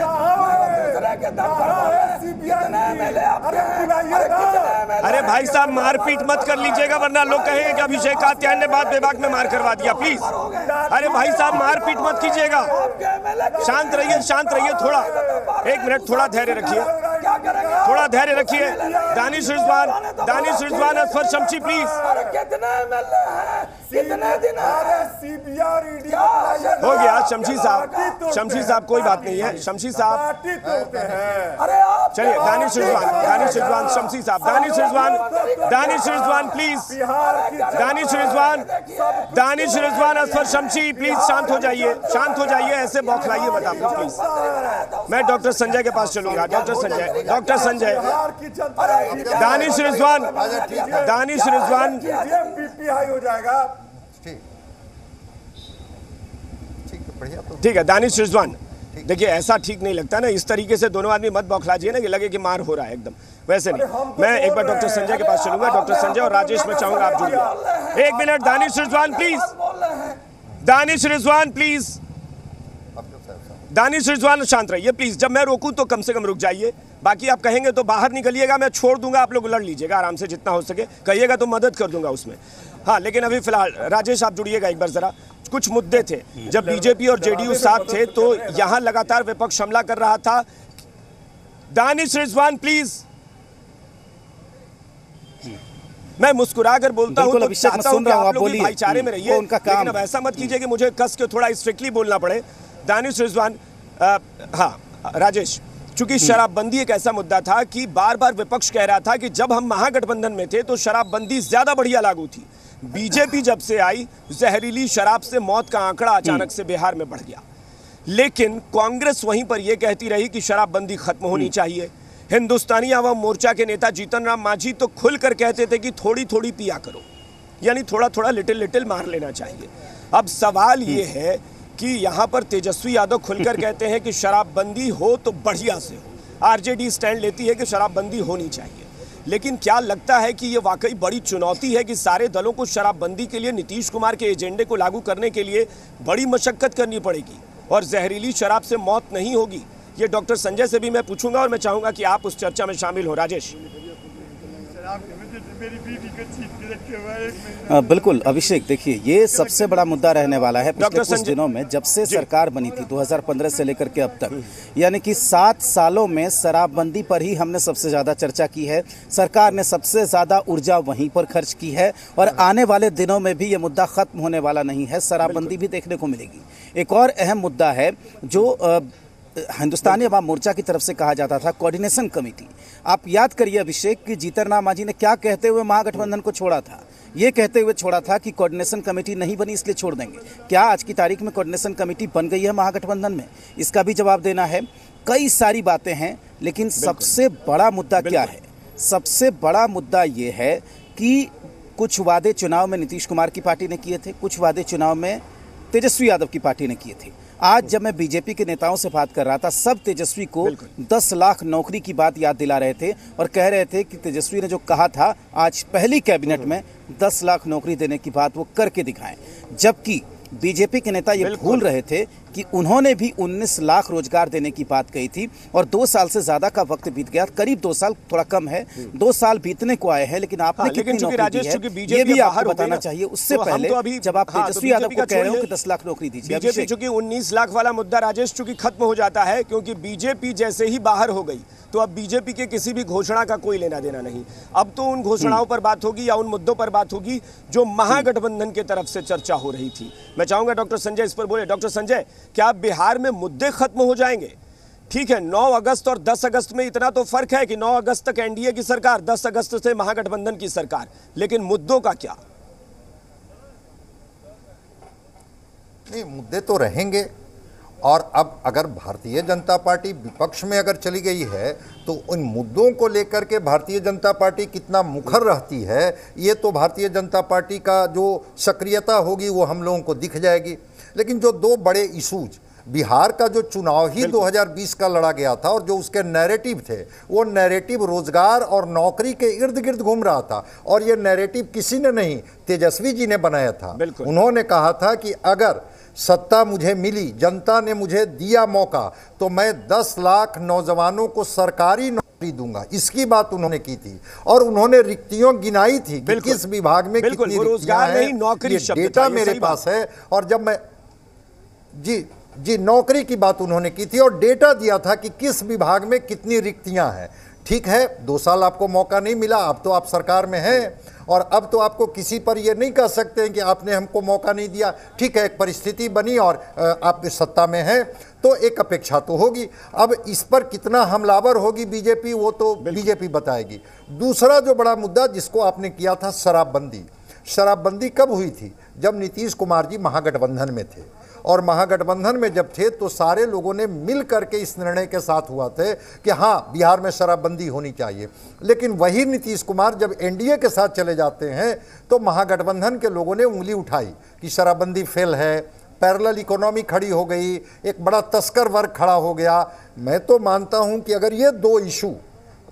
दूसरे के दम पर बोले कितने एमएलए आपके हैं, कितने एमएलए। अरे भाई साहब मारपीट मत कर लीजिएगा वरना लोग कहेंगे कि अभिषेक कात्यायन ने बात बेबाक में मार करवा दिया, प्लीज। अरे भाई साहब मारपीट मत कीजिएगा, शांत रहिए थोड़ा, एक मिनट, थोड़ा धैर्य रखिए, थोड़ा धैर्य रखिए। दानिश रिजवान असफर शमशी प्लीज। कितने एमएलए हैं, कितने दिन हो गया शमशी साहब कोई बात नहीं है, शमशी साहब चलिए। दानिश रिजवान शमशी साहब, दानिश रिजवान प्लीज, दानिश रिजवान असफर शमशी प्लीज शांत हो जाइए, ऐसे बौखलाइए मत आप प्लीज। मैं डॉक्टर संजय के पास चलूंगा, डॉक्टर संजय, दानिश रिजवान हो जाएगा। ठीक है दानिश रिजवान, देखिए ऐसा ठीक नहीं लगता ना, इस तरीके से दोनों आदमी मत बौखलाजिए ना कि लगे कि मार हो रहा है, एकदम वैसे नहीं। मैं एक बार डॉक्टर संजय के पास चलूंगा, डॉक्टर संजय और राजेश में चाहूंगा आप जुड़िए। एक मिनट, दानिश रिजवान प्लीज, दानिश रिजवान शांत रहिए प्लीज। जब मैं रोकूं तो कम से कम रुक जाइए, बाकी आप कहेंगे तो बाहर निकलिएगा, मैं छोड़ दूंगा, आप लोग लड़ लीजिएगा आराम से, जितना हो सके कहिएगा तो मदद कर दूंगा उसमें। हाँ लेकिन अभी फिलहाल राजेश आप जुड़िएगा एक बार जरा। कुछ मुद्दे थे, जब बीजेपी और जेडीयू साथ थे तो यहां लगातार विपक्ष हमला कर रहा था। दानिश रिजवान प्लीज, मैं मुस्कुरा कर बोलता हूं तो चाहता हूं कि आप लोग भी भाईचारे में रहिए, लेकिन अब ऐसा मत कीजिए कि मुझे कस के थोड़ा स्ट्रिक्टली बोलना पड़े। दानिश रिजवान, हाँ राजेश, चूंकि शराबबंदी एक ऐसा मुद्दा था कि बार बार विपक्ष कह रहा था कि जब हम महागठबंधन में थे तो शराबबंदी ज्यादा बढ़िया लागू थी, बीजेपी जब से आई जहरीली शराब से मौत का आंकड़ा अचानक से बिहार में बढ़ गया। लेकिन कांग्रेस वहीं पर यह कहती रही कि शराबबंदी खत्म होनी चाहिए। हिंदुस्तानी आवाम मोर्चा के नेता जीतन राम मांझी तो खुलकर कहते थे कि थोड़ी थोड़ी पिया करो, यानी थोड़ा थोड़ा लिटिल मार लेना चाहिए। अब सवाल ये है कि यहाँ पर तेजस्वी यादव खुलकर कहते हैं कि शराबबंदी हो तो बढ़िया से हो, आरजेडी स्टैंड लेती है कि शराबबंदी होनी चाहिए। लेकिन क्या लगता है कि ये वाकई बड़ी चुनौती है कि सारे दलों को शराबबंदी के लिए नीतीश कुमार के एजेंडे को लागू करने के लिए बड़ी मशक्कत करनी पड़ेगी और जहरीली शराब से मौत नहीं होगी? ये डॉक्टर संजय से भी मैं पूछूंगा और मैं चाहूंगा कि आप उस चर्चा में शामिल हो। राजेश। बिल्कुल अभिषेक, देखिए ये सबसे बड़ा मुद्दा रहने वाला है पिछले कुछ दिनों में, जब से सरकार बनी थी 2015 से लेकर के अब तक, यानी कि 7 सालों में शराबबंदी पर ही हमने सबसे ज़्यादा चर्चा की है। सरकार ने सबसे ज़्यादा ऊर्जा वहीं पर खर्च की है और आने वाले दिनों में भी ये मुद्दा खत्म होने वाला नहीं है, शराबबंदी भी देखने को मिलेगी। एक और अहम मुद्दा है जो हिंदुस्तानी अवाम मोर्चा की तरफ से कहा जाता था, कोऑर्डिनेशन कमेटी। आप याद करिए अभिषेक कि जीतन राम मांझी ने क्या कहते हुए महागठबंधन को छोड़ा था, ये कहते हुए छोड़ा था कि कोऑर्डिनेशन कमेटी नहीं बनी इसलिए छोड़ देंगे। क्या आज की तारीख में कोऑर्डिनेशन कमेटी बन गई है महागठबंधन में? इसका भी जवाब देना है। कई सारी बातें हैं, लेकिन सबसे बड़ा मुद्दा क्या है? सबसे बड़ा मुद्दा ये है कि कुछ वादे चुनाव में नीतीश कुमार की पार्टी ने किए थे, कुछ वादे चुनाव में तेजस्वी यादव की पार्टी ने किए थे। आज जब मैं बीजेपी के नेताओं से बात कर रहा था, सब तेजस्वी को 10 लाख नौकरी की बात याद दिला रहे थे और कह रहे थे कि तेजस्वी ने जो कहा था आज पहली कैबिनेट में 10 लाख नौकरी देने की बात वो करके दिखाएं। जबकि बीजेपी के नेता ये भूल रहे थे कि उन्होंने भी 19 लाख रोजगार देने की बात कही थी और 2 साल से ज्यादा का वक्त बीत गया, करीब 2 साल, थोड़ा कम है, 2 साल बीतने को आए हैं, लेकिन आपने कितनी नौकरी दी है ये भी आपको बताना चाहिए। उससे पहले जब आप तेजस्वी यादव को कह रहे हो कि 10 लाख नौकरी दीजिए, बीजेपी चूंकि 19 लाख वाला मुद्दा राजेश चूंकि खत्म हो जाता है, क्योंकि बीजेपी जैसे ही बाहर हो गई तो अब बीजेपी के किसी भी घोषणा का कोई लेना देना नहीं। अब तो उन घोषणाओं पर बात होगी या उन मुद्दों पर बात होगी जो महागठबंधन की तरफ से चर्चा हो रही थी। मैं चाहूंगा डॉक्टर संजय इस पर बोले। डॉक्टर संजय, क्या बिहार में मुद्दे खत्म हो जाएंगे? ठीक है, 9 अगस्त और 10 अगस्त में इतना तो फर्क है कि 9 अगस्त तक एनडीए की सरकार, 10 अगस्त से महागठबंधन की सरकार, लेकिन मुद्दों का क्या? नहीं, मुद्दे तो रहेंगे। और अब अगर भारतीय जनता पार्टी विपक्ष में अगर चली गई है तो उन मुद्दों को लेकर के भारतीय जनता पार्टी कितना मुखर रहती है, ये तो भारतीय जनता पार्टी का जो सक्रियता होगी वो हम लोगों को दिख जाएगी। लेकिन जो 2 बड़े इशूज बिहार का जो चुनाव ही 2020 का लड़ा गया था और जो उसके नैरेटिव थे, वो नैरेटिव रोजगार और नौकरी के इर्द गिर्द घूम रहा था। और ये नैरेटिव किसी ने नहीं, तेजस्वी जी ने बनाया था। उन्होंने कहा था कि अगर सत्ता मुझे मिली, जनता ने मुझे दिया मौका, तो मैं 10 लाख नौजवानों को सरकारी नौकरी दूंगा। इसकी बात उन्होंने की थी और उन्होंने रिक्तियों गिनाई थी कि किस विभाग में कितनी रिक्तियां हैं। नौकरी डेटा मेरे पास है। और जब मैं जी नौकरी की बात उन्होंने की थी और डेटा दिया था कि किस विभाग में कितनी रिक्तियां हैं। ठीक है, 2 साल आपको मौका नहीं मिला, अब तो आप सरकार में हैं और अब तो आपको किसी पर ये नहीं कह सकते हैं कि आपने हमको मौका नहीं दिया। ठीक है, एक परिस्थिति बनी और आप सत्ता में हैं तो एक अपेक्षा तो होगी। अब इस पर कितना हमलावर होगी बीजेपी, वो तो बीजेपी बताएगी। दूसरा जो बड़ा मुद्दा जिसको आपने किया था, शराबबंदी। शराबबंदी कब हुई थी? जब नीतीश कुमार जी महागठबंधन में थे। और महागठबंधन में जब थे तो सारे लोगों ने मिल करके इस निर्णय के साथ हुआ थे कि हाँ, बिहार में शराबबंदी होनी चाहिए। लेकिन वही नीतीश कुमार जब एनडीए के साथ चले जाते हैं तो महागठबंधन के लोगों ने उंगली उठाई कि शराबबंदी फेल है, पैरेलल इकोनॉमी खड़ी हो गई, एक बड़ा तस्कर वर्ग खड़ा हो गया। मैं तो मानता हूं कि अगर ये 2 इशू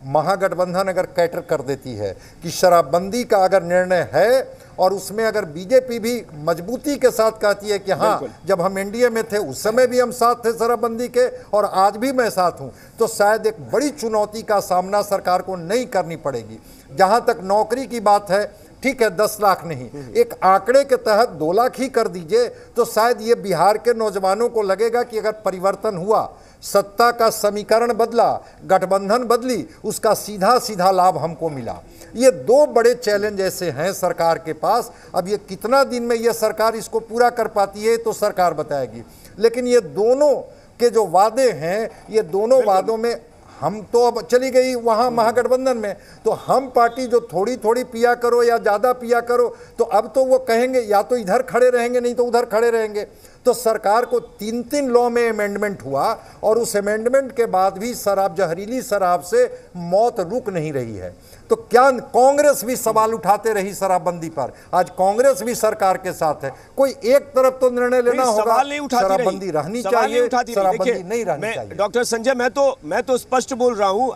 महागठबंधन अगर कैटर कर देती है कि शराबबंदी का अगर निर्णय है और उसमें अगर बीजेपी भी मजबूती के साथ कहती है कि हाँ, जब हम एनडीए में थे उस समय भी हम साथ थे शराबबंदी के और आज भी मैं साथ हूं, तो शायद एक बड़ी चुनौती का सामना सरकार को नहीं करनी पड़ेगी। जहां तक नौकरी की बात है, ठीक है, 10 लाख नहीं, एक आंकड़े के तहत 2 लाख ही कर दीजिए तो शायद ये बिहार के नौजवानों को लगेगा कि अगर परिवर्तन हुआ, सत्ता का समीकरण बदला, गठबंधन बदली, उसका सीधा सीधा लाभ हमको मिला। ये 2 बड़े चैलेंज ऐसे हैं सरकार के पास। अब ये कितना दिन में ये सरकार इसको पूरा कर पाती है तो सरकार बताएगी। लेकिन ये दोनों के जो वादे हैं, ये दोनों वादों में हम तो अब चली गई वहाँ महागठबंधन में, तो हम पार्टी जो थोड़ी थोड़ी पिया करो या ज़्यादा पिया करो, तो अब तो वो कहेंगे या तो इधर खड़े रहेंगे नहीं तो उधर खड़े रहेंगे। तो सरकार को 3 लॉ में अमेंडमेंट हुआ और उस अमेंडमेंट के बाद भी शराब, जहरीली शराब से मौत रुक नहीं रही है। तो क्या कांग्रेस भी सवाल उठाते रही शराबबंदी पर? आज कांग्रेस भी सरकार के साथ है। कोई एक तरफ तो निर्णय लेना होगा, शराबबंदी रहनी चाहिए, शराबबंदी नहीं रहनी चाहिए। डॉक्टर संजय, मैं तो स्पष्ट बोल रहा हूं,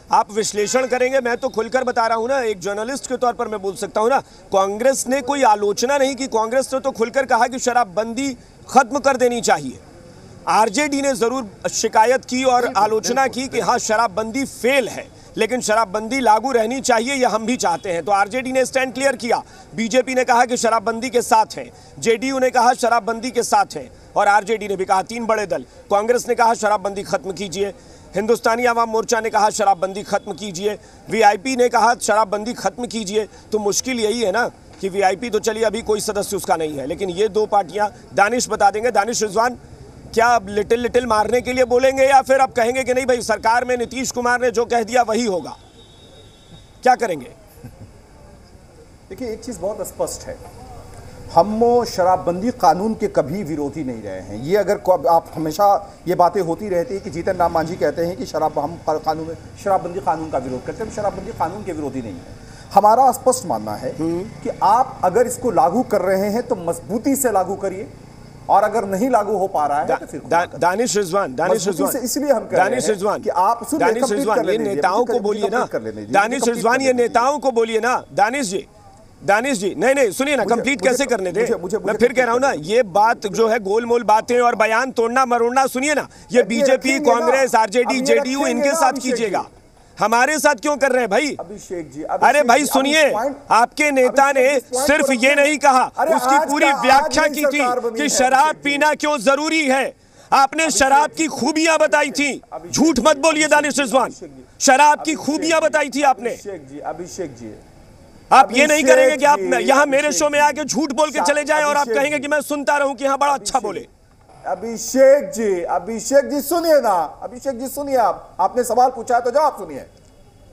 आप विश्लेषण करेंगे, मैं तो खुलकर बता रहा हूं ना, एक जर्नलिस्ट के तौर पर मैं बोल सकता हूं ना। कांग्रेस ने कोई आलोचना नहीं की, कांग्रेस ने तो खुलकर कहा कि शराबबंदी खत्म कर देनी चाहिए। आरजेडी ने जरूर शिकायत की और आलोचना की कि हाँ, शराबबंदी फेल है, लेकिन शराबबंदी लागू रहनी चाहिए, यह हम भी चाहते हैं। तो आरजेडी ने स्टैंड क्लियर किया, बीजेपी ने कहा कि शराबबंदी के साथ है, जेडीयू ने कहा शराबबंदी के साथ है और आरजेडी ने भी कहा। 3 बड़े दल, कांग्रेस ने कहा शराबबंदी खत्म कीजिए, हिंदुस्तानी आवाम मोर्चा ने कहा शराबबंदी खत्म कीजिए, वीआईपी ने कहा शराबबंदी खत्म कीजिए। तो मुश्किल यही है ना कि वीआईपी तो चलिए अभी कोई सदस्य उसका नहीं है, लेकिन ये 2 पार्टियां, दानिश बता देंगे, दानिश रिजवान, क्या अब लिटिल मारने के लिए बोलेंगे या फिर अब कहेंगे कि नहीं भाई, सरकार में नीतीश कुमार ने जो कह दिया वही होगा? क्या करेंगे? देखिए, एक चीज बहुत स्पष्ट है, हम शराबबंदी कानून के कभी विरोधी नहीं रहे हैं। ये अगर आप हमेशा ये बातें होती रहती है कि जीतन राम मांझी कहते हैं कि हम कानून में शराबबंदी कानून का विरोध करते हैं, शराबबंदी कानून के विरोधी नहीं है। हमारा स्पष्ट मानना है कि आप अगर इसको लागू कर रहे हैं तो मजबूती से लागू करिए और अगर नहीं लागू हो पा रहा है तो फिर दानिश रिजवान इसलिए हम दानिश रिजवान कि आप दानिश रिजवान ये नेताओं को बोलिए ना, दानिश रिजवान ये नेताओं को बोलिए ना। दानिश जी नहीं सुनिए ना, कंप्लीट कैसे करने दे। मैं फिर कह रहा हूं ना, ये बात जो है गोलमोल बातें और बयान तोड़ना मरोड़ना, सुनिए ना, ये बीजेपी, कांग्रेस, आरजेडी, जेडीयू इनके साथ कीजिएगा, हमारे साथ क्यों कर रहे हैं भाई? अभिषेक जी, अरे भाई सुनिए, आपके नेता ने सिर्फ ये नहीं कहा, उसकी पूरी व्याख्या की थी कि शराब पीना क्यों जरूरी है। आपने शराब की खूबियां बताई थी, झूठ मत बोलिए दानिश रिजवान, शराब की खूबियां बताई थी आपने। अभिषेक जी, आप ये नहीं करेंगे कि आप यहाँ मेरे शो में आके झूठ बोल के चले जाएं और आप कहेंगे कि मैं सुनता रहूं कि हाँ बड़ा अच्छा बोले। अभिषेक जी सुनिए ना, अभिषेक जी सुनिए, आपने सवाल पूछा है तो जवाब सुनिए।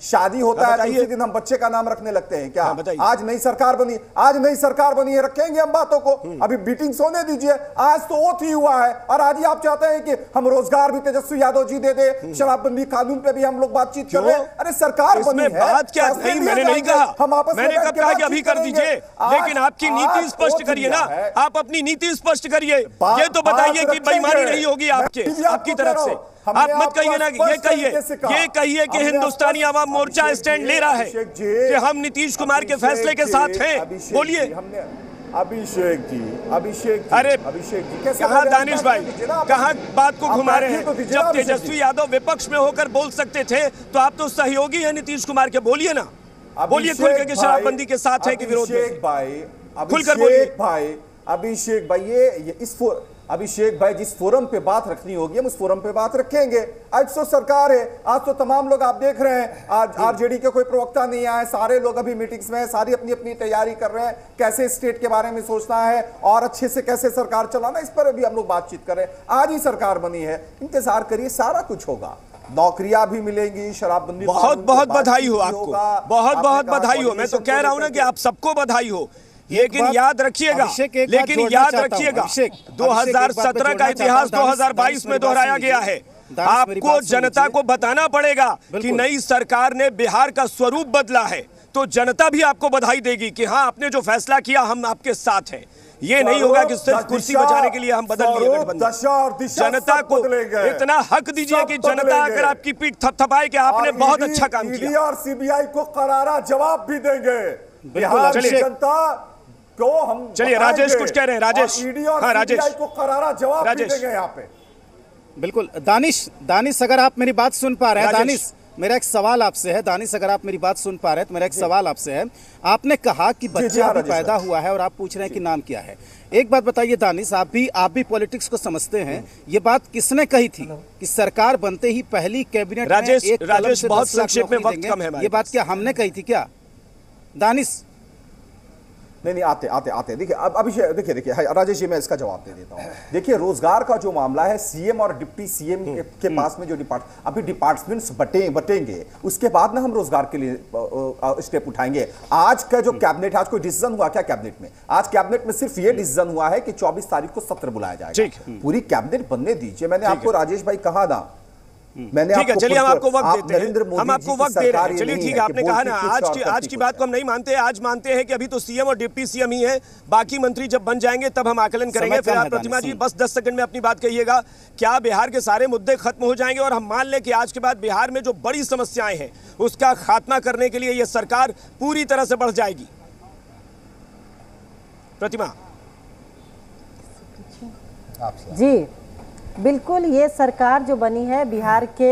शादी होता है तो बताइए। उसी दिन हम बच्चे का नाम रखने लगते हैं क्या? बताइए। आज नई सरकार बनी, आज नई सरकार बनी है, रखेंगे हम बातों को। अभी मीटिंग होने दीजिए, आज तो ओथ ही हुआ है और आज ही आप चाहते हैं कि हम रोजगार भी तेजस्वी यादव जी दे दे, शराबबंदी कानून पे भी हम लोग बातचीत कर रहे हैं। अरे सरकार बनी है, बात क्या फैसले नहीं, लिए मैंने नहीं जाएंगे, कहा, हम आपस में मैंने बैठ कब के कहा कि बातचीत अभी कर करेंगे। दीजिए, लेकिन आपकी नीति स्पष्ट करिए ना, आप अपनी नीति स्पष्ट करिए, ये तो बताइए कि बेईमानी नहीं होगी आपकी तरफ से। आप मत कहिए ना, ये कहिए कि हिंदुस्तानी आवाम मोर्चा स्टैंड ले रहा है कि हम नीतीश कुमार के फैसले के साथ हैं। बोलिए अभिषेक जी, अरे अभिषेक जी कहाँ दानिश भाई, कहाँ बात को घुमा रहे हैं? जब तेजस्वी यादव विपक्ष में होकर बोल सकते थे तो आप तो सहयोगी हैं नीतीश कुमार के, बोलिए ना, बोलिए खुल के कि शराबबंदी के साथ है कि विरोध में? खुलकर बोलिए अभिषेक भाई, ये इस अभिषेक भाई जिस फोरम पे बात रखनी होगी हम उस फोरम पे बात रखेंगे। आज तो सरकार है, आज तो तमाम लोग आप देख रहे हैं, आज आरजेडी के कोई प्रवक्ता नहीं आए, सारे लोग अभी मीटिंग्स में हैं, सारी अपनी अपनी तैयारी कर रहे हैं, कैसे स्टेट के बारे में सोचना है और अच्छे से कैसे सरकार चलाना, इस पर भी हम लोग बातचीत कर रहे हैं। आज ही सरकार बनी है, इंतजार करिए, सारा कुछ होगा, नौकरियां भी मिलेंगी, शराबबंदी। बहुत बहुत बधाई हो आपको, बहुत बहुत बधाई हो। मैं तो कह रहा हूं ना कि आप सबको बधाई हो, लेकिन याद रखिएगा, 2017 का इतिहास 2022 में दोहराया गया है। आपको जनता को बताना पड़ेगा कि नई सरकार ने बिहार का स्वरूप बदला है, तो जनता भी आपको बधाई देगी कि हाँ, आपने जो फैसला किया हम आपके साथ हैं। ये नहीं होगा कि सिर्फ कुर्सी बचाने के लिए हम बदल लिए गठबंधन। जनता को इतना हक दीजिए कि जनता अगर आपकी पीठ थपथपाए कि आपने बहुत अच्छा काम किया, और सीबीआई को करारा जवाब भी देंगे। बिहार की जनता को हम, चलिए राजेश कुछ कह रहे हैं। राजेश, हाँ राजेश को करारा जवाब भी देंगे यहाँ पे। बिल्कुल दानिश अगर आप मेरी बात सुन पा रहे हैं, दानिश मेरा एक सवाल आपसे है, दानिश अगर आप मेरी बात सुन पा रहे हैं तो मेरा एक सवाल आपसे है। आपने कहा कि बच्चा अभी पैदा हुआ है और आप पूछ रहे हैं कि नाम क्या है। एक बात बताइए दानिश, आप भी पॉलिटिक्स को समझते हैं, ये बात किसने कही थी कि सरकार बनते ही पहली कैबिनेट में एक कलम से 10 लाख नौकरी देंगे? ये बात क्या हमने कही थी क्या दानिश? नहीं आते देखिए, अब अभिषेक देखिए राजेश जी, मैं इसका जवाब दे देता हूं। देखिए, रोजगार का जो मामला है, सीएम और डिप्टी सीएम के पास में जो अभी डिपार्टमेंट्स बटेंगे, उसके बाद ना हम रोजगार के लिए स्टेप उठाएंगे। आज का जो कैबिनेट, आज कोई डिसीजन हुआ क्या कैबिनेट में? आज कैबिनेट में सिर्फ ये डिसीजन हुआ है कि 24 तारीख को सत्र बुलाया जाएगा। पूरी कैबिनेट बनने दीजिए। मैंने आपको राजेश भाई कहा ना, मैंने ठीक है, चलिए हम आपको वक्त देते हैं, हम आपको वक्त दे रहे हैं। चलिए ठीक है, आपने कहा ना, आज की बात को हम नहीं मानते। आज मानते हैं कि अभी तो सीएम और डिप्टी सीएम ही है, बाकी मंत्री जब बन जाएंगे तब हम आकलन करेंगे। फिर आप प्रतिमा जी बस 10 सेकंड में अपनी बात कहिएगा, क्या बिहार के सारे मुद्दे खत्म हो जाएंगे और हम मान लें कि आज के बाद बिहार में जो बड़ी समस्याएं हैं उसका खात्मा करने के लिए यह सरकार पूरी तरह से बढ़ जाएगी? प्रतिमा जी बिल्कुल, ये सरकार जो बनी है बिहार के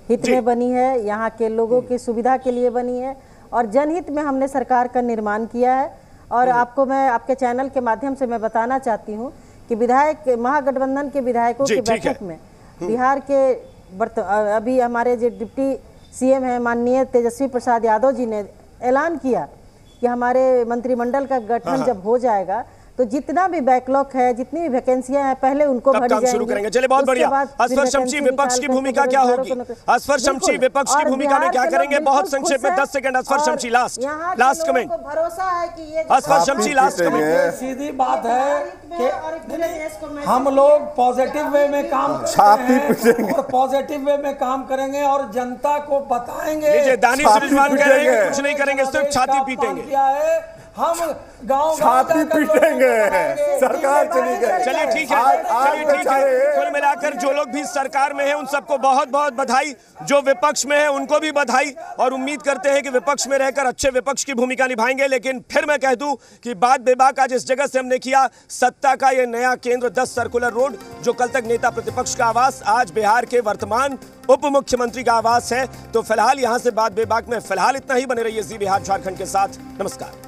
हित में बनी है, यहाँ के लोगों की सुविधा के लिए बनी है और जनहित में हमने सरकार का निर्माण किया है। और आपको मैं आपके चैनल के माध्यम से मैं बताना चाहती हूँ कि विधायक महागठबंधन के विधायकों की बैठक में बिहार के अभी हमारे जो डिप्टी सीएम हैं माननीय तेजस्वी प्रसाद यादव जी ने ऐलान किया कि हमारे मंत्रिमंडल का गठन जब हो जाएगा तो जितना भी बैकलॉग है, जितनी भी वैकेंसियां हैं, पहले उनको भरी जाएंगी। शुरू करेंगे। चलिए बहुत बढ़िया। असफर शमशी विपक्ष की भूमिका क्या होगी? असफर शमशी विपक्ष की भूमिका में क्या करेंगे? बहुत संक्षेप में 10 second. Asfar Shamshi last comment. भरोसा है कि ये असफर शमशी लास्ट कमेंट। सीधी बात है कि हम लोग पॉजिटिव वे में काम और पॉजिटिव वे में काम करेंगे और जनता को बताएंगे। दानिश रिजवान कह रहे हैं कुछ नहीं करेंगे, सिर्फ छाती पीटेंगे। हम गांव छाती पीटेंगे, सरकार चली गई। चलिए ठीक है, कुल मिलाकर जो लोग भी सरकार में हैं उन सबको बहुत बहुत बधाई, जो विपक्ष में है उनको भी बधाई, और उम्मीद करते हैं कि विपक्ष में रहकर अच्छे विपक्ष की भूमिका निभाएंगे। लेकिन फिर मैं कह दूं कि बात बेबाक आज इस जगह से हमने किया, सत्ता का यह नया केंद्र 10 सर्कुलर रोड, जो कल तक नेता प्रतिपक्ष का आवास, आज बिहार के वर्तमान उप मुख्यमंत्री का आवास है। तो फिलहाल यहां से बात बेबाक में फिलहाल इतना ही। बने रहिए जी बिहार झारखंड के साथ। नमस्कार।